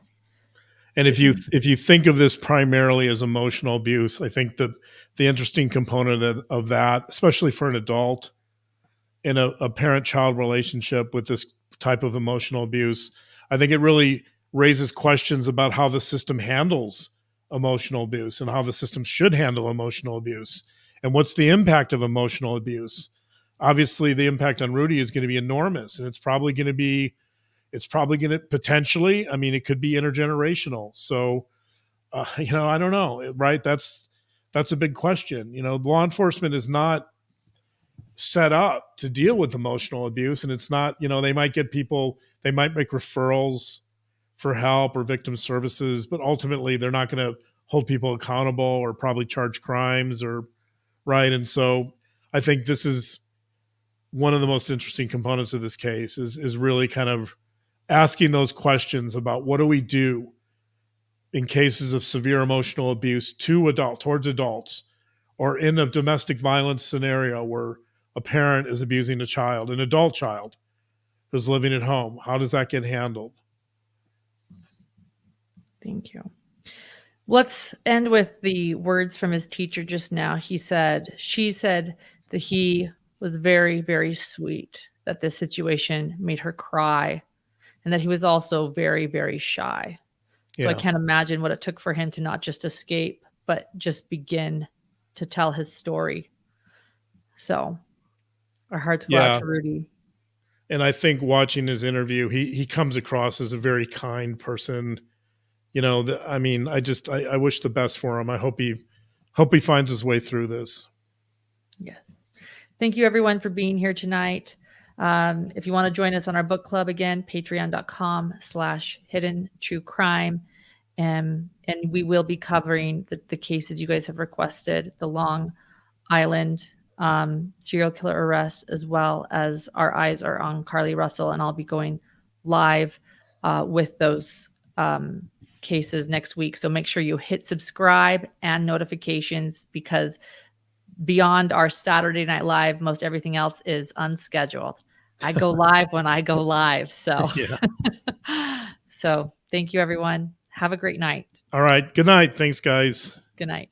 And if you think of this primarily as emotional abuse, I think the interesting component of that, especially for an adult in a parent-child relationship with this type of emotional abuse, I think it really raises questions about how the system handles emotional abuse and how the system should handle emotional abuse. And what's the impact of emotional abuse? Obviously, the impact on Rudy is going to be enormous, and it's probably going to potentially, it could be intergenerational. So, I don't know, right? That's a big question. Law enforcement is not set up to deal with emotional abuse, and it's not, they might make referrals for help or victim services, but ultimately they're not going to hold people accountable or probably charge crimes or right. And so I think this is one of the most interesting components of this case is really kind of asking those questions about what do we do in cases of severe emotional abuse towards adults, or in a domestic violence scenario where a parent is abusing a child, an adult child who's living at home. How does that get handled? Thank you. Let's end with the words from his teacher just now. She said that he was very, very sweet, that this situation made her cry, and that he was also very, very shy. So I can't imagine what it took for him to not just escape, but just begin to tell his story. So our hearts go out to Rudy. And I think watching his interview, he comes across as a very kind person. I wish the best for him. I hope he finds his way through this. Yes. Thank you everyone for being here tonight. If you want to join us on our book club, again, patreon.com/hidden true crime. And we will be covering the cases you guys have requested, the Long Island serial killer arrest, as well as our eyes are on Carly Russell. And I'll be going live with those cases next week. So make sure you hit subscribe and notifications, because beyond our Saturday Night Live, most everything else is unscheduled. I go live when I go live. So, so thank you, everyone. Have a great night. All right. Good night. Thanks, guys. Good night.